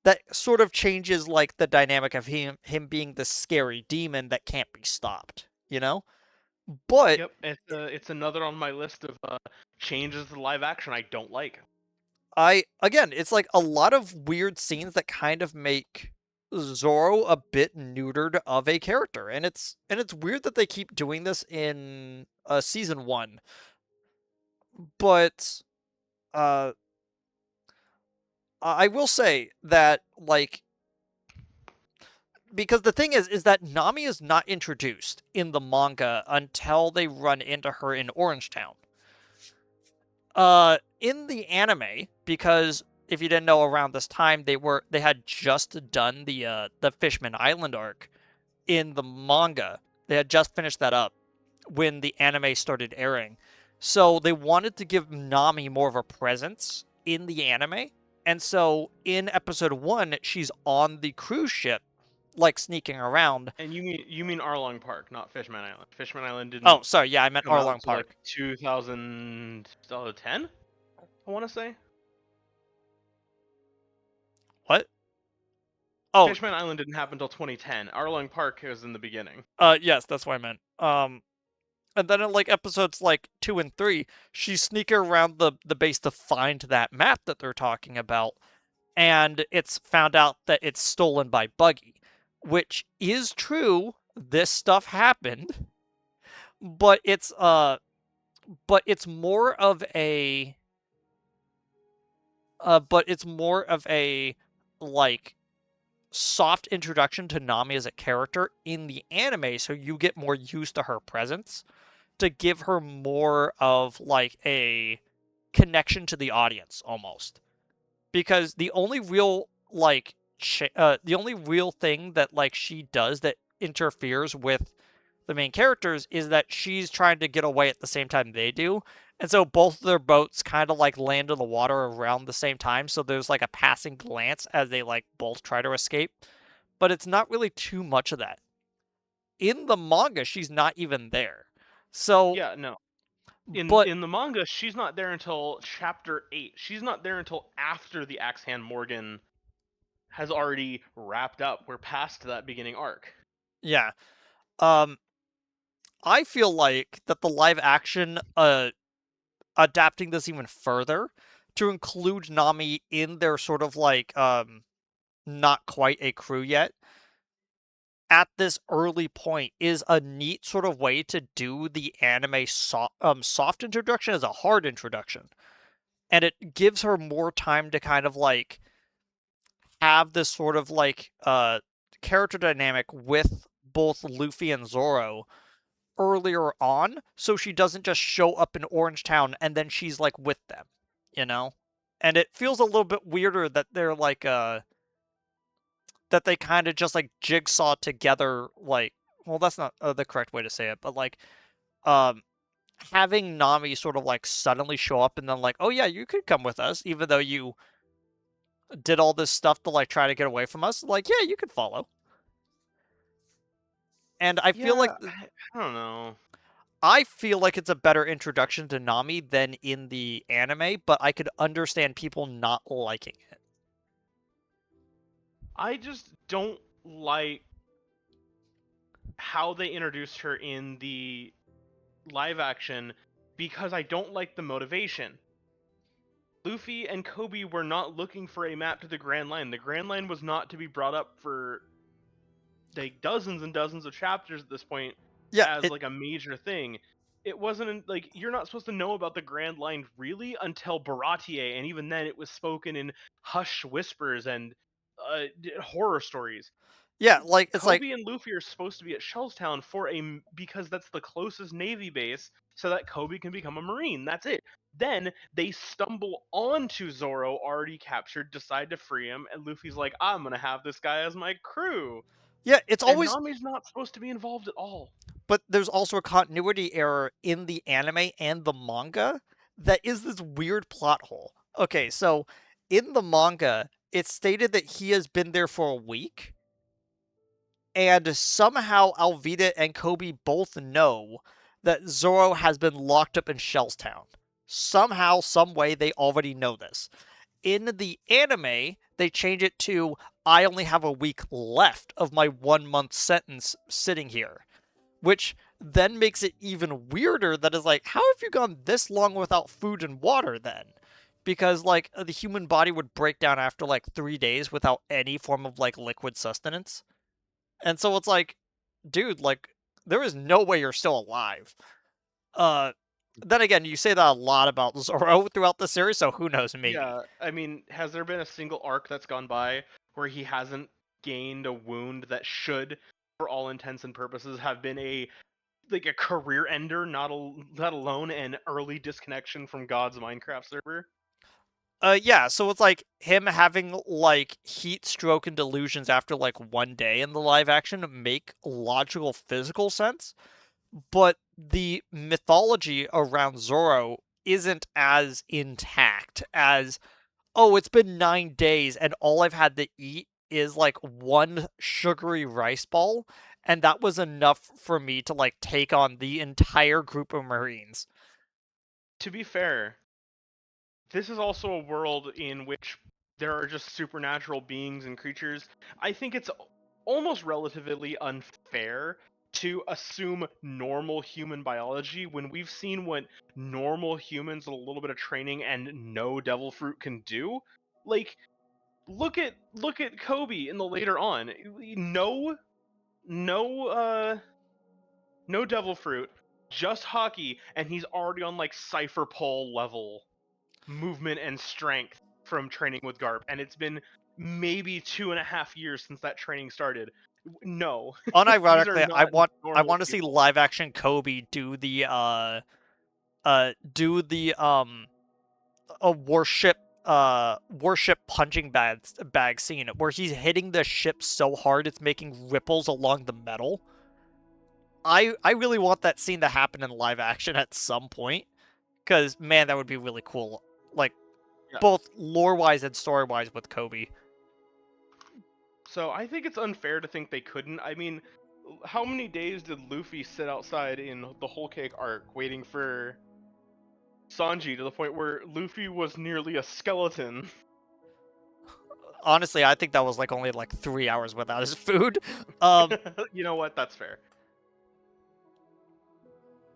That sort of changes like the dynamic of him being the scary demon that can't be stopped, you know? But
Yep, it's another on my list of changes to live action I don't like.
I again, it's like a lot of weird scenes that kind of make Zoro a bit neutered of a character, and it's weird that they keep doing this in season 1. But uh I will say that like because the thing is that Nami is not introduced in the manga until they run into her in Orange Town. In the anime, because if you didn't know, around this time they had just done the Fishman Island arc in the manga. They had just finished that up when the anime started airing. So they wanted to give Nami more of a presence in the anime. And so in episode 1, she's on the cruise ship like sneaking around.
And you mean Arlong Park, not Fishman Island. Fishman Island
Oh,
didn't
sorry, yeah, I meant
come out
Arlong
until like
Park.
2010, I want to say.
What? Oh,
Fishman Island didn't happen until 2010. Arlong Park was in the beginning.
yes, that's what I meant. And then in like episodes like 2 and 3, she's sneaking around the base to find that map that they're talking about, and it's found out that it's stolen by Buggy, which is true. This stuff happened, but it's more of a like soft introduction to Nami as a character in the anime, so you get more used to her presence to give her more of like a connection to the audience almost. Because the only real thing that like she does that interferes with the main characters is that she's trying to get away at the same time they do. And so both of their boats kind of like land in the water around the same time, so there's like a passing glance as they like both try to escape. But it's not really too much of that. In the manga, she's not even there. So,
Yeah, no. In
but
in the manga, she's not there until chapter 8. She's not there until after the Axe Hand Morgan has already wrapped up. We're past that beginning arc.
yeah. Um I feel like that the live action adapting this even further to include Nami in their sort of like not quite a crew yet at this early point is a neat sort of way to do the anime soft introduction as a hard introduction. And it gives her more time to kind of like have this sort of like character dynamic with both Luffy and Zoro earlier on, so she doesn't just show up in Orange Town and then she's like with them, you know? And it feels a little bit weirder that they're like that they kind of just like jigsaw together like, well, that's not the correct way to say it, but like um having Nami sort of like suddenly show up and then like, oh yeah, you could come with us, even though you did all this stuff to like try to get away from us. Like, yeah, you could follow. And
Yeah, I don't know.
I feel like it's a better introduction to Nami than in the anime, but I could understand people not liking it.
I just don't like how they introduced her in the live action because I don't like the motivation. Luffy and Kobe were not looking for a map to the Grand Line. The Grand Line was not to be brought up for like dozens and dozens of chapters at this point
Yeah,
as like a major thing. It wasn't like you're not supposed to know about the Grand Line really until Baratier, and even then it was spoken in hushed whispers and horror stories.
yeah, like it's like
Kobe and Luffy are supposed to be at Shellstown for because that's the closest Navy base, so that Kobe can become a Marine. That's it. Then they stumble onto Zoro already captured, decide to free him, and Luffy's like, "I'm gonna have this guy as my crew."
yeah, it's
And
always
Nami's not supposed to be involved at all.
but there's also a continuity error in the anime and the manga that is this weird plot hole. Okay, so in the manga, it's stated that he has been there for a week, and somehow Alvida and Kobe both know that Zoro has been locked up in Shellstown. Somehow, some way, they already know this. In the anime, they change it to I only have a week left of my 1 month sentence sitting here, which then makes it even weirder that is like, how have you gone this long without food and water then? Because like the human body would break down after like 3 days without any form of like liquid sustenance. And so it's like, dude, like there is no way you're still alive. Uh then again, you say that a lot about Zoro throughout the series, so who knows, maybe.
Yeah, I mean, has there been a single arc that's gone by where he hasn't gained a wound that should, for all intents and purposes, have been a like a career ender, not alone an early disconnection from God's Minecraft server?
Yeah, so it's like him having like heat stroke and delusions after like 1 day in the live action make logical physical sense, but the mythology around Zoro isn't as intact as, oh, it's been 9 days and all I've had to eat is like one sugary rice ball, and that was enough for me to like take on the entire group of Marines.
To be fair, this is also a world in which there are just supernatural beings and creatures. I think it's almost relatively unfair to assume normal human biology when we've seen what normal humans with a little bit of training and no devil fruit can do. Like look at Kobe in the later on. No no no devil fruit, just hockey, and he's already on like cipher pole level movement and strength from training with Garp, and it's been maybe 2.5 years since that training started. No, these are
Unironically, I
not
want I
normal
want to see
people.
live action Kobe do the a warship punching bag scene where he's hitting the ship so hard it's making ripples along the metal. I really want that scene to happen in live action at some point, because man, that would be really cool. Like
Yeah.
both lore wise and story wise with Kobe.
So I think it's unfair to think they couldn't. I mean, how many days did Luffy sit outside in the Whole Cake arc waiting for Sanji to the point where Luffy was nearly a skeleton?
Honestly, I think that was like only like 3 hours without his food. Um,
You know what? That's fair.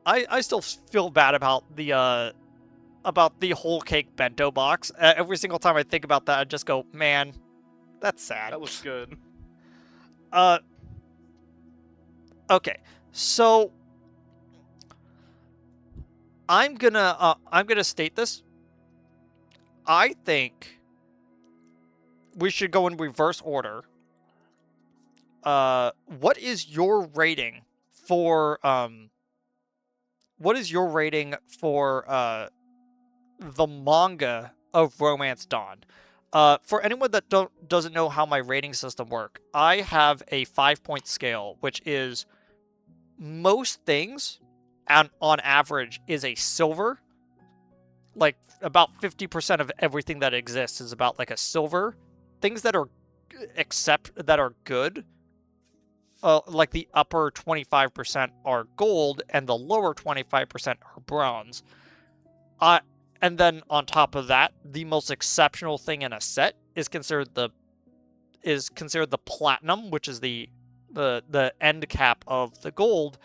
I still feel bad about the whole cake bento box. Every single time I think about that, I just go, man, that's sad.
That looks good.
Uh, okay, so I'm gonna state this. I think we should go in reverse order. What is your rating for what is your rating for the manga of Romance Dawn? For anyone that doesn't know how my rating system work, I have a 5 point scale, which is most things on average is a silver. Like about 50% of everything that exists is about like a silver. Things that are that are good, like the upper 25% are gold and the lower 25% are bronze. Uh, and then on top of that, the most exceptional thing in a set is considered the platinum, which is the end cap of the gold,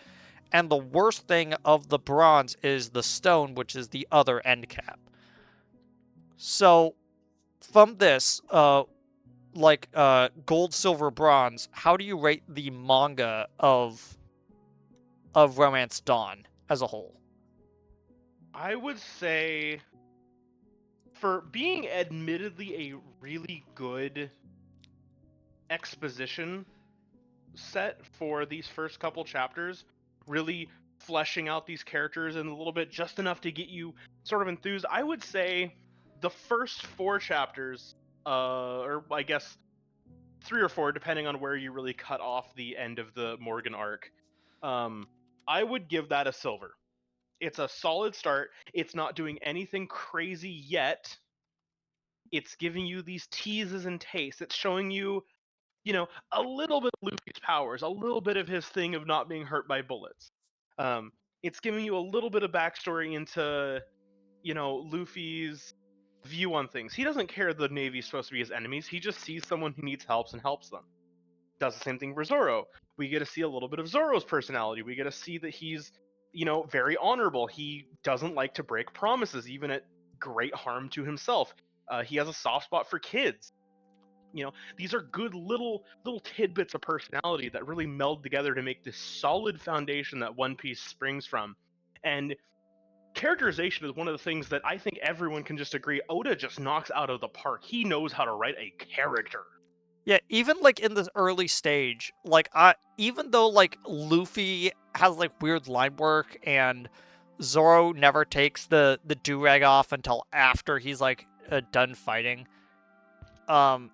and the worst thing of the bronze is the stone, which is the other end cap. So from this, gold, silver, bronze, how do you rate the manga of Romance Dawn as a whole?
I would say, for being admittedly a really good exposition set for these first couple chapters, really fleshing out these characters in a little bit, just enough to get you sort of enthused, I would say the first 4 chapters, or I guess 3 or 4, depending on where you really cut off the end of the Morgan arc, um, I would give that a silver. It's a solid start. It's not doing anything crazy yet. It's giving you these teases and tastes. It's showing you, a little bit of Luffy's powers, a little bit of his thing of not being hurt by bullets. Um, it's giving you a little bit of backstory into, Luffy's view on things. He doesn't care the Navy's supposed to be his enemies. He just sees someone who needs help and helps them. Does the same thing for Zoro. We get to see a little bit of Zoro's personality. We get to see that he's, very honorable. He doesn't like to break promises, even at great harm to himself. He has a soft spot for kids. These are good little tidbits of personality that really meld together to make this solid foundation that One Piece springs from. And characterization is one of the things that I think everyone can just agree Oda just knocks out of the park. He knows how to write a character.
Yeah, even like in this early stage, like I even though like Luffy has like weird line work and Zoro never takes the do-rag off until after he's like done fighting. Um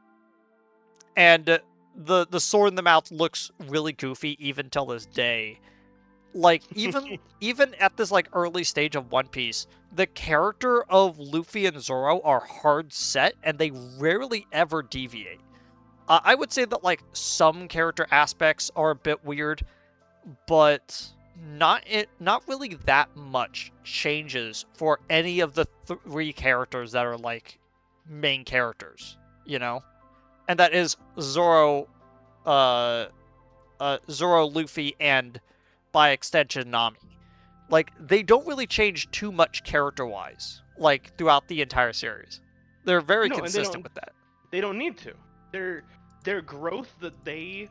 and the sword in the mouth looks really goofy even till this day. Like even at this like early stage of One Piece, the character of Luffy and Zoro are hard set and they rarely ever deviate. I would say that like some character aspects are a bit weird, but not really that much changes for any of the 3 characters that are like main characters, you know? And that is uh Zoro, Luffy, and by extension Nami. Like they don't really change too much character-wise, like throughout the entire series. They're very
No, and they
consistent
don't
with that.
they don't need to. Their growth that they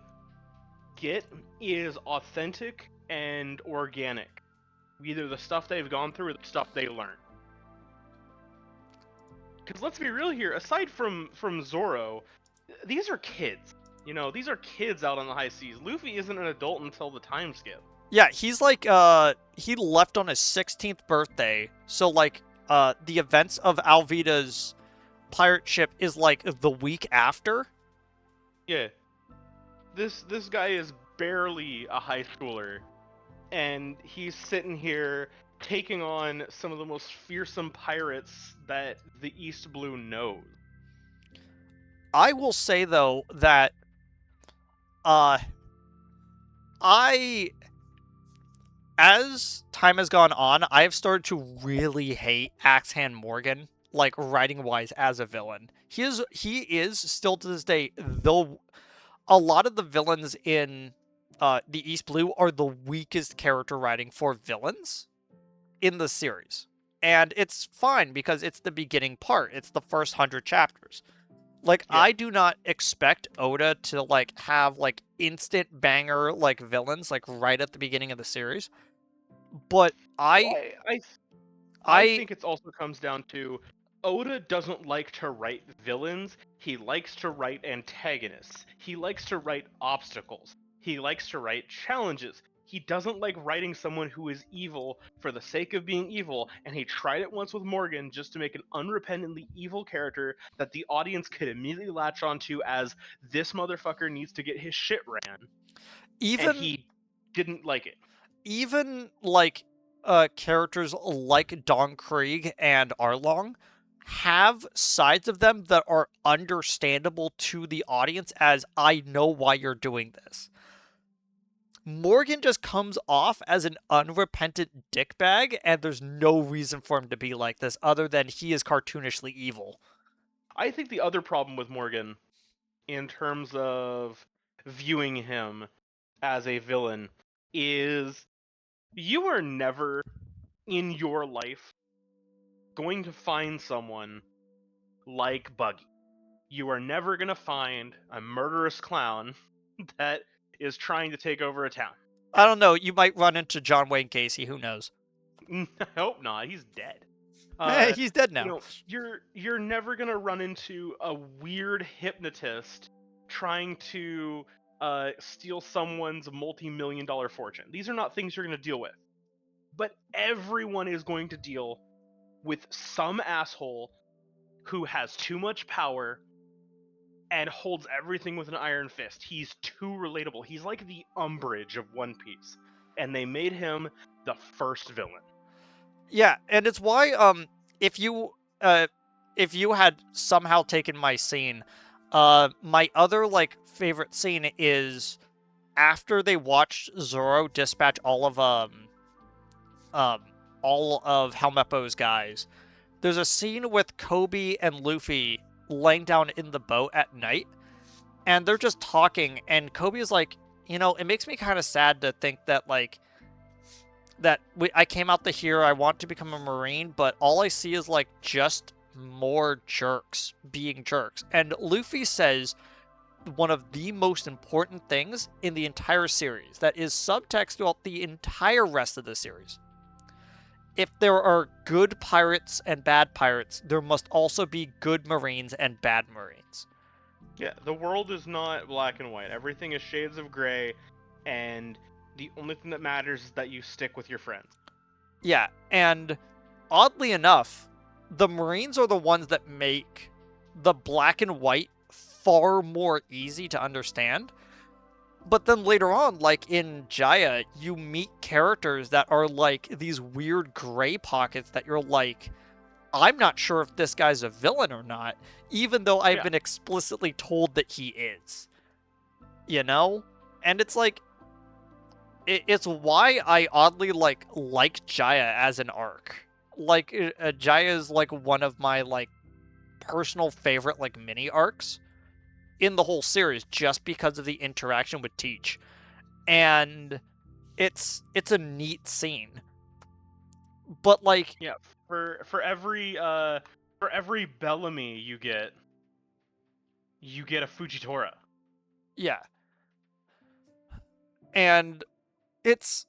get is authentic and organic. Either the stuff they've gone through or the stuff they learn. Because let's be real here, aside from Zoro, these are kids. These are kids out on the high seas. Luffy isn't an adult until the time skip.
Yeah, he's like he left on his 16th birthday. So like the events of Alvida's pirate ship is like the week after.
Yeah, this guy is barely a high schooler, and he's sitting here taking on some of the most fearsome pirates that the East Blue knows.
I will say though that uh I as time has gone on, I have started to really hate Axehand Morgan, like writing wise as a villain. He is still to this day, though a lot of the villains in the East Blue are the weakest character writing for villains in the series. And it's fine because it's the beginning part. It's the first 100 chapters. Like
Yeah.
I do not expect Oda to like have like instant banger like villains like right at the beginning of the series. But
Well,
I
I
I
think it also comes down to Oda doesn't like to write villains. He likes to write antagonists. He likes to write obstacles. He likes to write challenges. He doesn't like writing someone who is evil for the sake of being evil, and he tried it once with Morgan just to make an unrepentantly evil character that the audience could immediately latch onto as this motherfucker needs to get his shit ran, and
even
he didn't like it.
even like characters like Don Krieg and Arlong have sides of them that are understandable to the audience as I know why you're doing this. Morgan just comes off as an unrepentant dickbag, and there's no reason for him to be like this other than he is cartoonishly evil.
I think the other problem with Morgan, in terms of viewing him as a villain, is you are never in your life going to find someone like Buggy. You are never going to find a murderous clown that is trying to take over a town.
I don't know, you might run into John Wayne Casey, who knows?
I hope not. He's dead.
He's dead
You
now.
know, you're never gonna run into a weird hypnotist trying to steal someone's multi-million dollar fortune. These are not things you're gonna deal with. But everyone is going to deal with some asshole who has too much power and holds everything with an iron fist. He's too relatable. He's like the Umbridge of One Piece, and they made him the first villain.
Yeah, and it's why if you uh if you had somehow taken my scene, my other like favorite scene is after they watched Zoro dispatch um all of Helmeppo's guys. There's a scene with Kobe and Luffy laying down in the boat at night, and they're just talking, and Kobe is like, it makes me kind of sad to think that I came out to here, I want to become a Marine, but all I see is like just more jerks being jerks. And Luffy says one of the most important things in the entire series that is subtext throughout the entire rest of the series. If there are good pirates and bad pirates, there must also be good Marines and bad Marines.
Yeah, the world is not black and white. Everything is shades of gray, and the only thing that matters is that you stick with your friends.
Yeah, and oddly enough, the Marines are the ones that make the black and white far more easy to understand. But then later on, like in Jaya, you meet characters that are like these weird gray pockets that you're like, I'm not sure if this guy's a villain or not, even though I've
Yeah,
been explicitly told that he is. You know? And it's like, it's why I oddly like Jaya as an arc. Like Jaya is like one of my like personal favorite like mini arcs in the whole series just because of the interaction with Teach. And it's a neat scene. But like
yeah. For every Bellamy you get a Fujitora.
yeah. And it's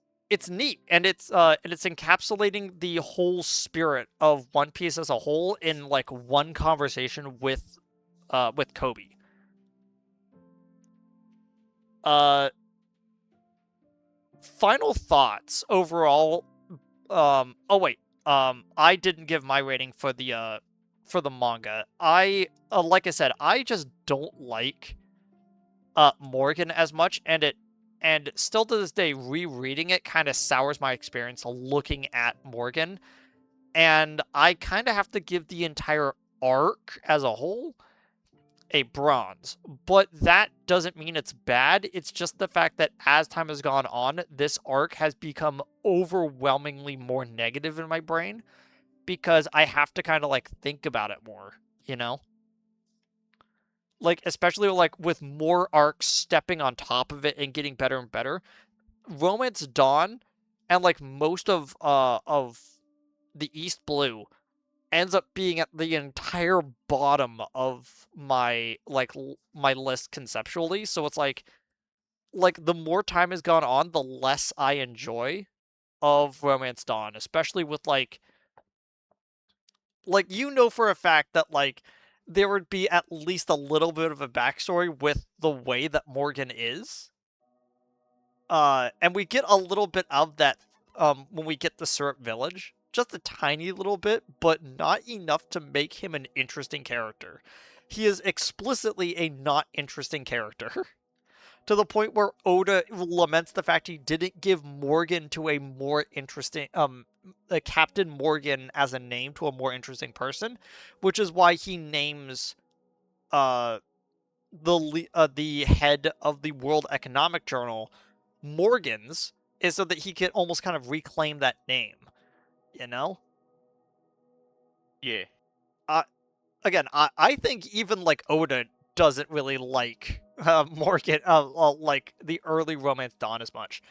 neat and it's encapsulating the whole spirit of One Piece as a whole in like one conversation with Kobe. Uh Final thoughts overall. Oh wait. I didn't give my rating for the manga. Like I said, I just don't like Morgan as much, and still to this day rereading it kind of sours my experience looking at Morgan, and I kind of have to give the entire arc as a whole a bronze. But that doesn't mean it's bad. It's just the fact that as time has gone on, this arc has become overwhelmingly more negative in my brain because I have to kind of like think about it more, you know? Like especially like with more arcs stepping on top of it and getting better and better. Romance Dawn and like most of the East Blue ends up being at the entire bottom of my list conceptually. So it's like the more time has gone on, the less I enjoy of Romance Dawn, especially with like for a fact that like there would be at least a little bit of a backstory with the way that Morgan is. And we get a little bit of that when we get to Syrup Village. Just a tiny little bit, but not enough to make him an interesting character. He is explicitly a not interesting character. to the point where Oda laments the fact he didn't give Morgan to a more interesting Captain Morgan as a name to a more interesting person, which is why he names uh the head of the World Economic Journal Morgans, is so that he could almost kind of reclaim that name, you know?
Yeah.
Uh, I think even like Oda doesn't really like Morgan, like the early Romance Dawn as much.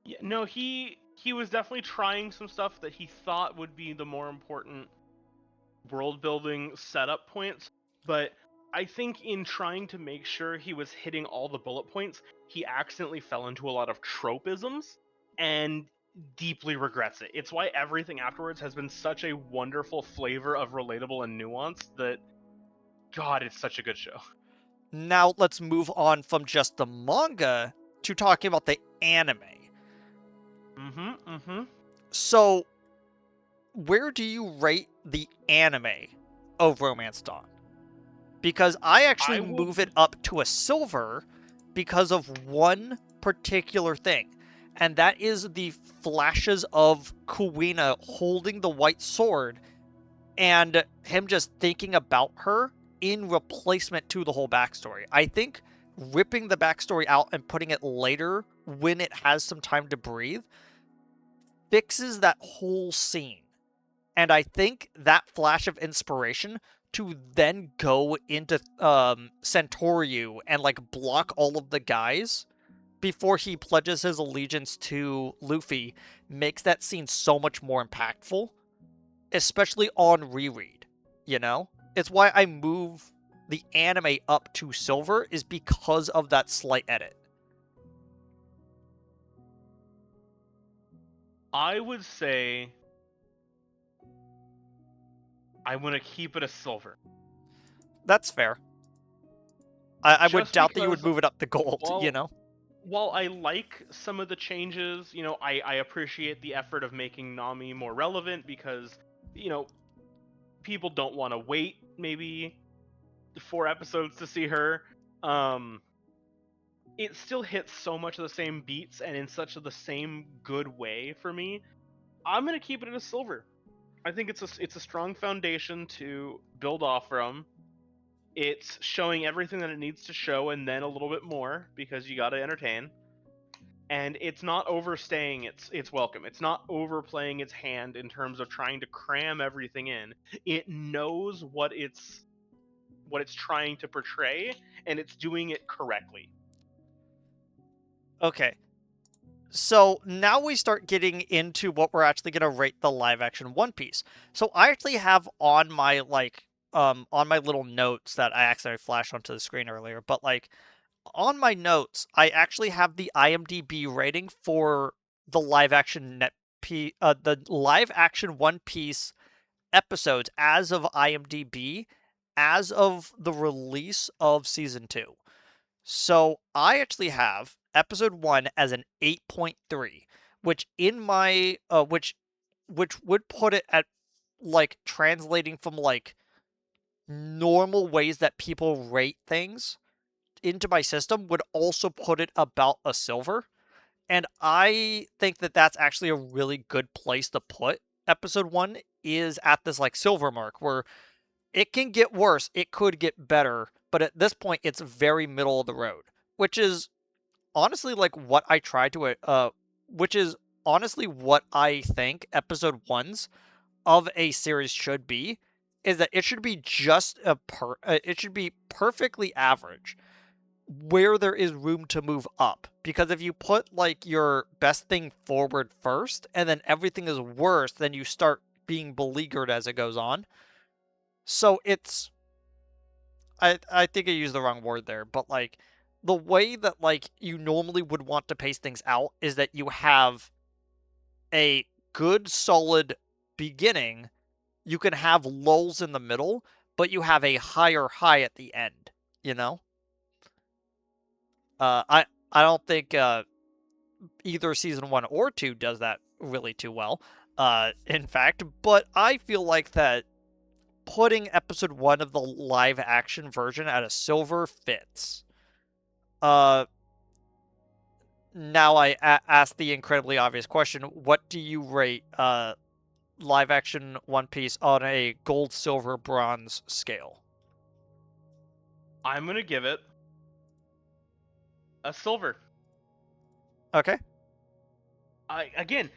Yeah, no, he was definitely trying some stuff that he thought would be the more important world building setup points, but I think in trying to make sure he was hitting all the bullet points, he accidentally fell into a lot of tropisms and deeply regrets it. It's why everything afterwards has been such a wonderful flavor of relatable and nuance that God, it's such a good show.
Now let's move on from just the manga to talking about the anime.
Mm-hmm. Mm-hmm.
So, where do you rate the anime of Romance Dawn? Because I actually
I
move it
would
up to a silver because of one particular thing, and that is the flashes of Kuina holding the white sword and him just thinking about her in replacement to the whole backstory. I think ripping the backstory out and putting it later when it has some time to breathe fixes that whole scene. And I think that flash of inspiration to then go into Centauriu and like block all of the guys before he pledges his allegiance to Luffy makes that scene so much more impactful, especially on reread, you know? It's why I move the anime up to silver is because of that slight edit.
I would say I want to keep it a silver.
That's fair. I would
Just
doubt that you would
because
move it up to gold, you
while
know?
while I like some of the changes, I appreciate the effort of making Nami more relevant because, you know, people don't want to wait maybe 4 episodes to see her. Um, it still hits so much of the same beats and in such of the same good way for me. I'm gonna keep it at a silver. I think it's a strong foundation to build off from. It's showing everything that it needs to show and then a little bit more because you got to entertain. And it's not overstaying its welcome. It's not overplaying its hand in terms of trying to cram everything in. It knows what it's trying to portray and it's doing it correctly.
Okay. So now we start getting into what we're actually going to rate the live action One Piece. So I actually have on my on my little notes that I accidentally flashed onto the screen earlier, but like on my notes, I actually have the IMDb rating for the the live action One Piece episodes as of IMDb as of the release of season 2. So I actually have episode 1 as an 8.3, which in my which would put it at like translating from like normal ways that people rate things into my system would also put it about a silver. And I think that that's actually a really good place to put episode 1 is at this like silver mark where it can get worse, it could get better, but at this point it's very middle of the road, which is honestly like what I try to which is honestly what I think episode 1s of a series should be is that it should be just it should be perfectly average where there is room to move up. Because if you put like your best thing forward first and then everything is worse, then you start being beleaguered as it goes on. So it's I think I used the wrong word there, but like the way that like you normally would want to pace things out is that you have a good solid beginning, you can have lulls in the middle, but you have a higher high at the end, you know? I don't think either season 1 or 2 does that really too well. In fact, but I feel like that putting episode 1 of the live action version at a silver fits. Uh now I ask the incredibly obvious question: what do you rate live action One Piece on a gold, silver, bronze scale?
I'm gonna give it a silver.
Okay.
Again,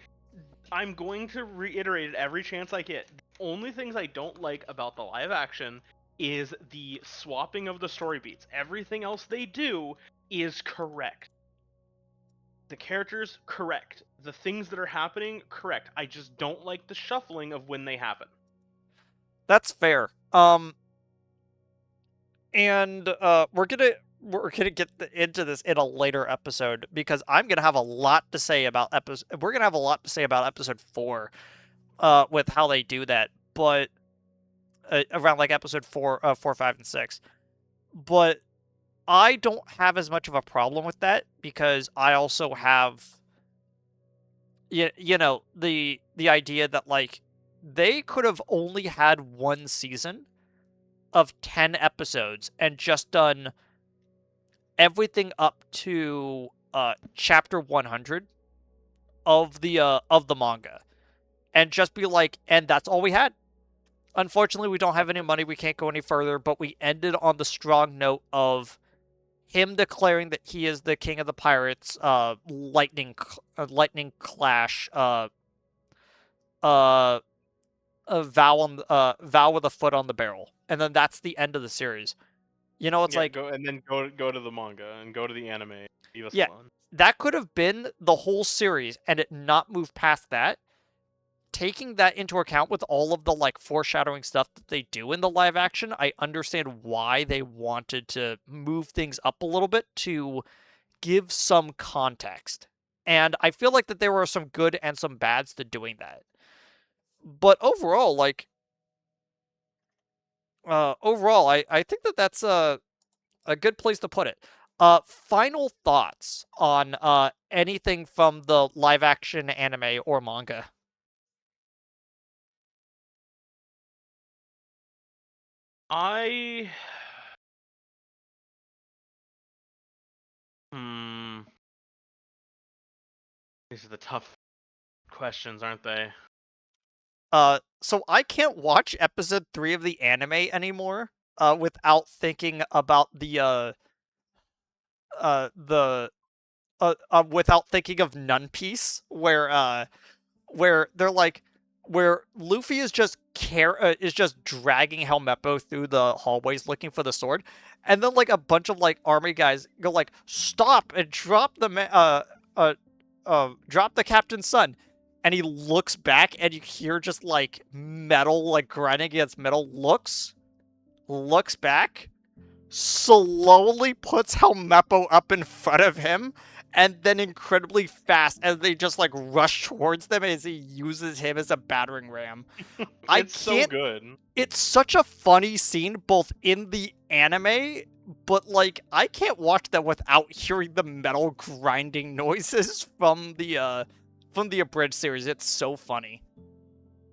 I'm going to reiterate it every chance I get. The only things I don't like about the live action is the swapping of the story beats. Everything else they do is correct. The characters, correct. The things that are happening, correct. I just don't like the shuffling of when they happen.
That's fair. And we're gonna get into this in a later episode because I'm gonna have a lot to say about episode. We're gonna have a lot to say about episode 4, with how they do that. But around like episode 4, 4, 5, and 6. But I don't have as much of a problem with that because I also have the idea that like they could have only had one season of 10 episodes and just done everything up to chapter 100 of the manga and just be like, and that's all we had. Unfortunately, we don't have any money, we can't go any further, but we ended on the strong note of him declaring that he is the king of the pirates, lightning clash, uh a vow with a foot on the barrel, and then that's the end of the series. It's
Yeah,
like,
go and then go to the manga and go to the anime. Leave us
yeah,
alone.
that could have been the whole series, and it not move past that. Taking that into account with all of the like foreshadowing stuff that they do in the live action, I understand why they wanted to move things up a little bit to give some context. And I feel like that there were some good and some bads to doing that. But overall, I think that that's a good place to put it. Final thoughts on anything from the live action anime or manga?
I hmm. These are the tough questions, aren't they?
So I can't watch episode 3 of the anime anymore without thinking about the without thinking of Nun Piece, where they're like, where Luffy is just is just dragging Helmeppo through the hallways looking for the sword, and then like a bunch of like army guys go like, stop and drop the drop the captain's son, and he looks back and you hear just like metal like grinding against metal, looks back, slowly puts Helmeppo up in front of him, and then incredibly fast as they just like rush towards them as he uses him as a battering ram. I
It's so
can't.
good.
It's such a funny scene both in the anime, but like I can't watch that without hearing the metal grinding noises from the abridged series. It's so funny.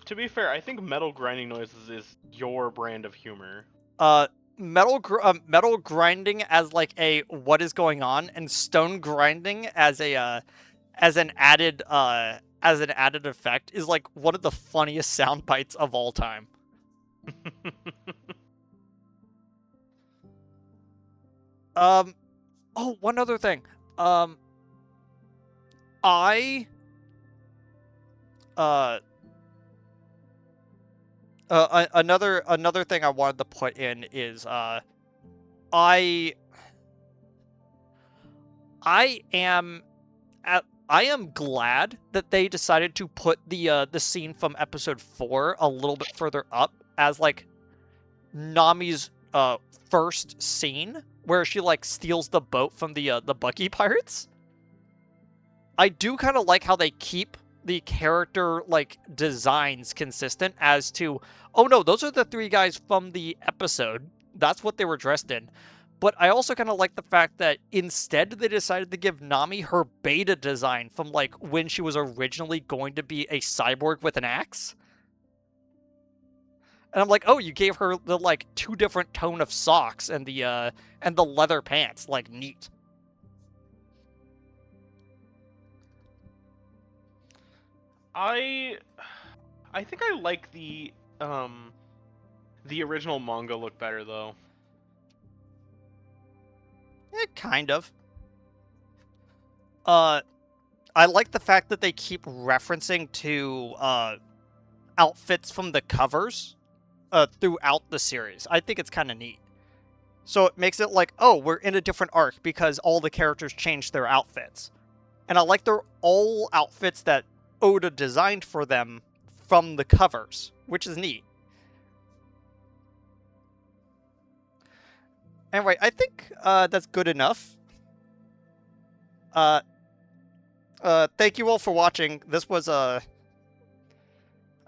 To be fair, I think metal grinding noises is your brand of humor.
uh metal grinding as like a what is going on, and stone grinding as a as an added effect is like one of the funniest sound bites of all time. um oh, one other thing. um I uh another thing I wanted to put in is I I am I am glad that they decided to put the scene from episode 4 a little bit further up as like Nami's first scene where she like steals the boat from the Bucky pirates. I do kind of like how they keep the character like designs consistent as to, oh no, those are the three guys from the episode. That's what they were dressed in. But I also kind of like the fact that instead they decided to give Nami her beta design from like when she was originally going to be a cyborg with an axe. And I'm like, oh, you gave her the like two different tone of socks and the leather pants. Like, neat.
I I think I like the original manga look better though.
Kind of. Uh, I like the fact that they keep referencing to outfits from the covers throughout the series. I think it's kind of neat. So it makes it like, oh, we're in a different arc because all the characters changed their outfits. And I like they're all outfits that Oda designed for them from the covers, which is neat. Anyway, I think that's good enough. Uh, thank you all for watching. This was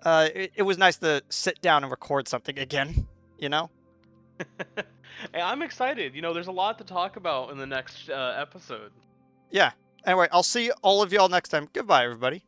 it was nice to sit down and record something again. You know?
And I'm excited. There's a lot to talk about in the next episode.
Yeah. Anyway, I'll see all of y'all next time. Goodbye, everybody.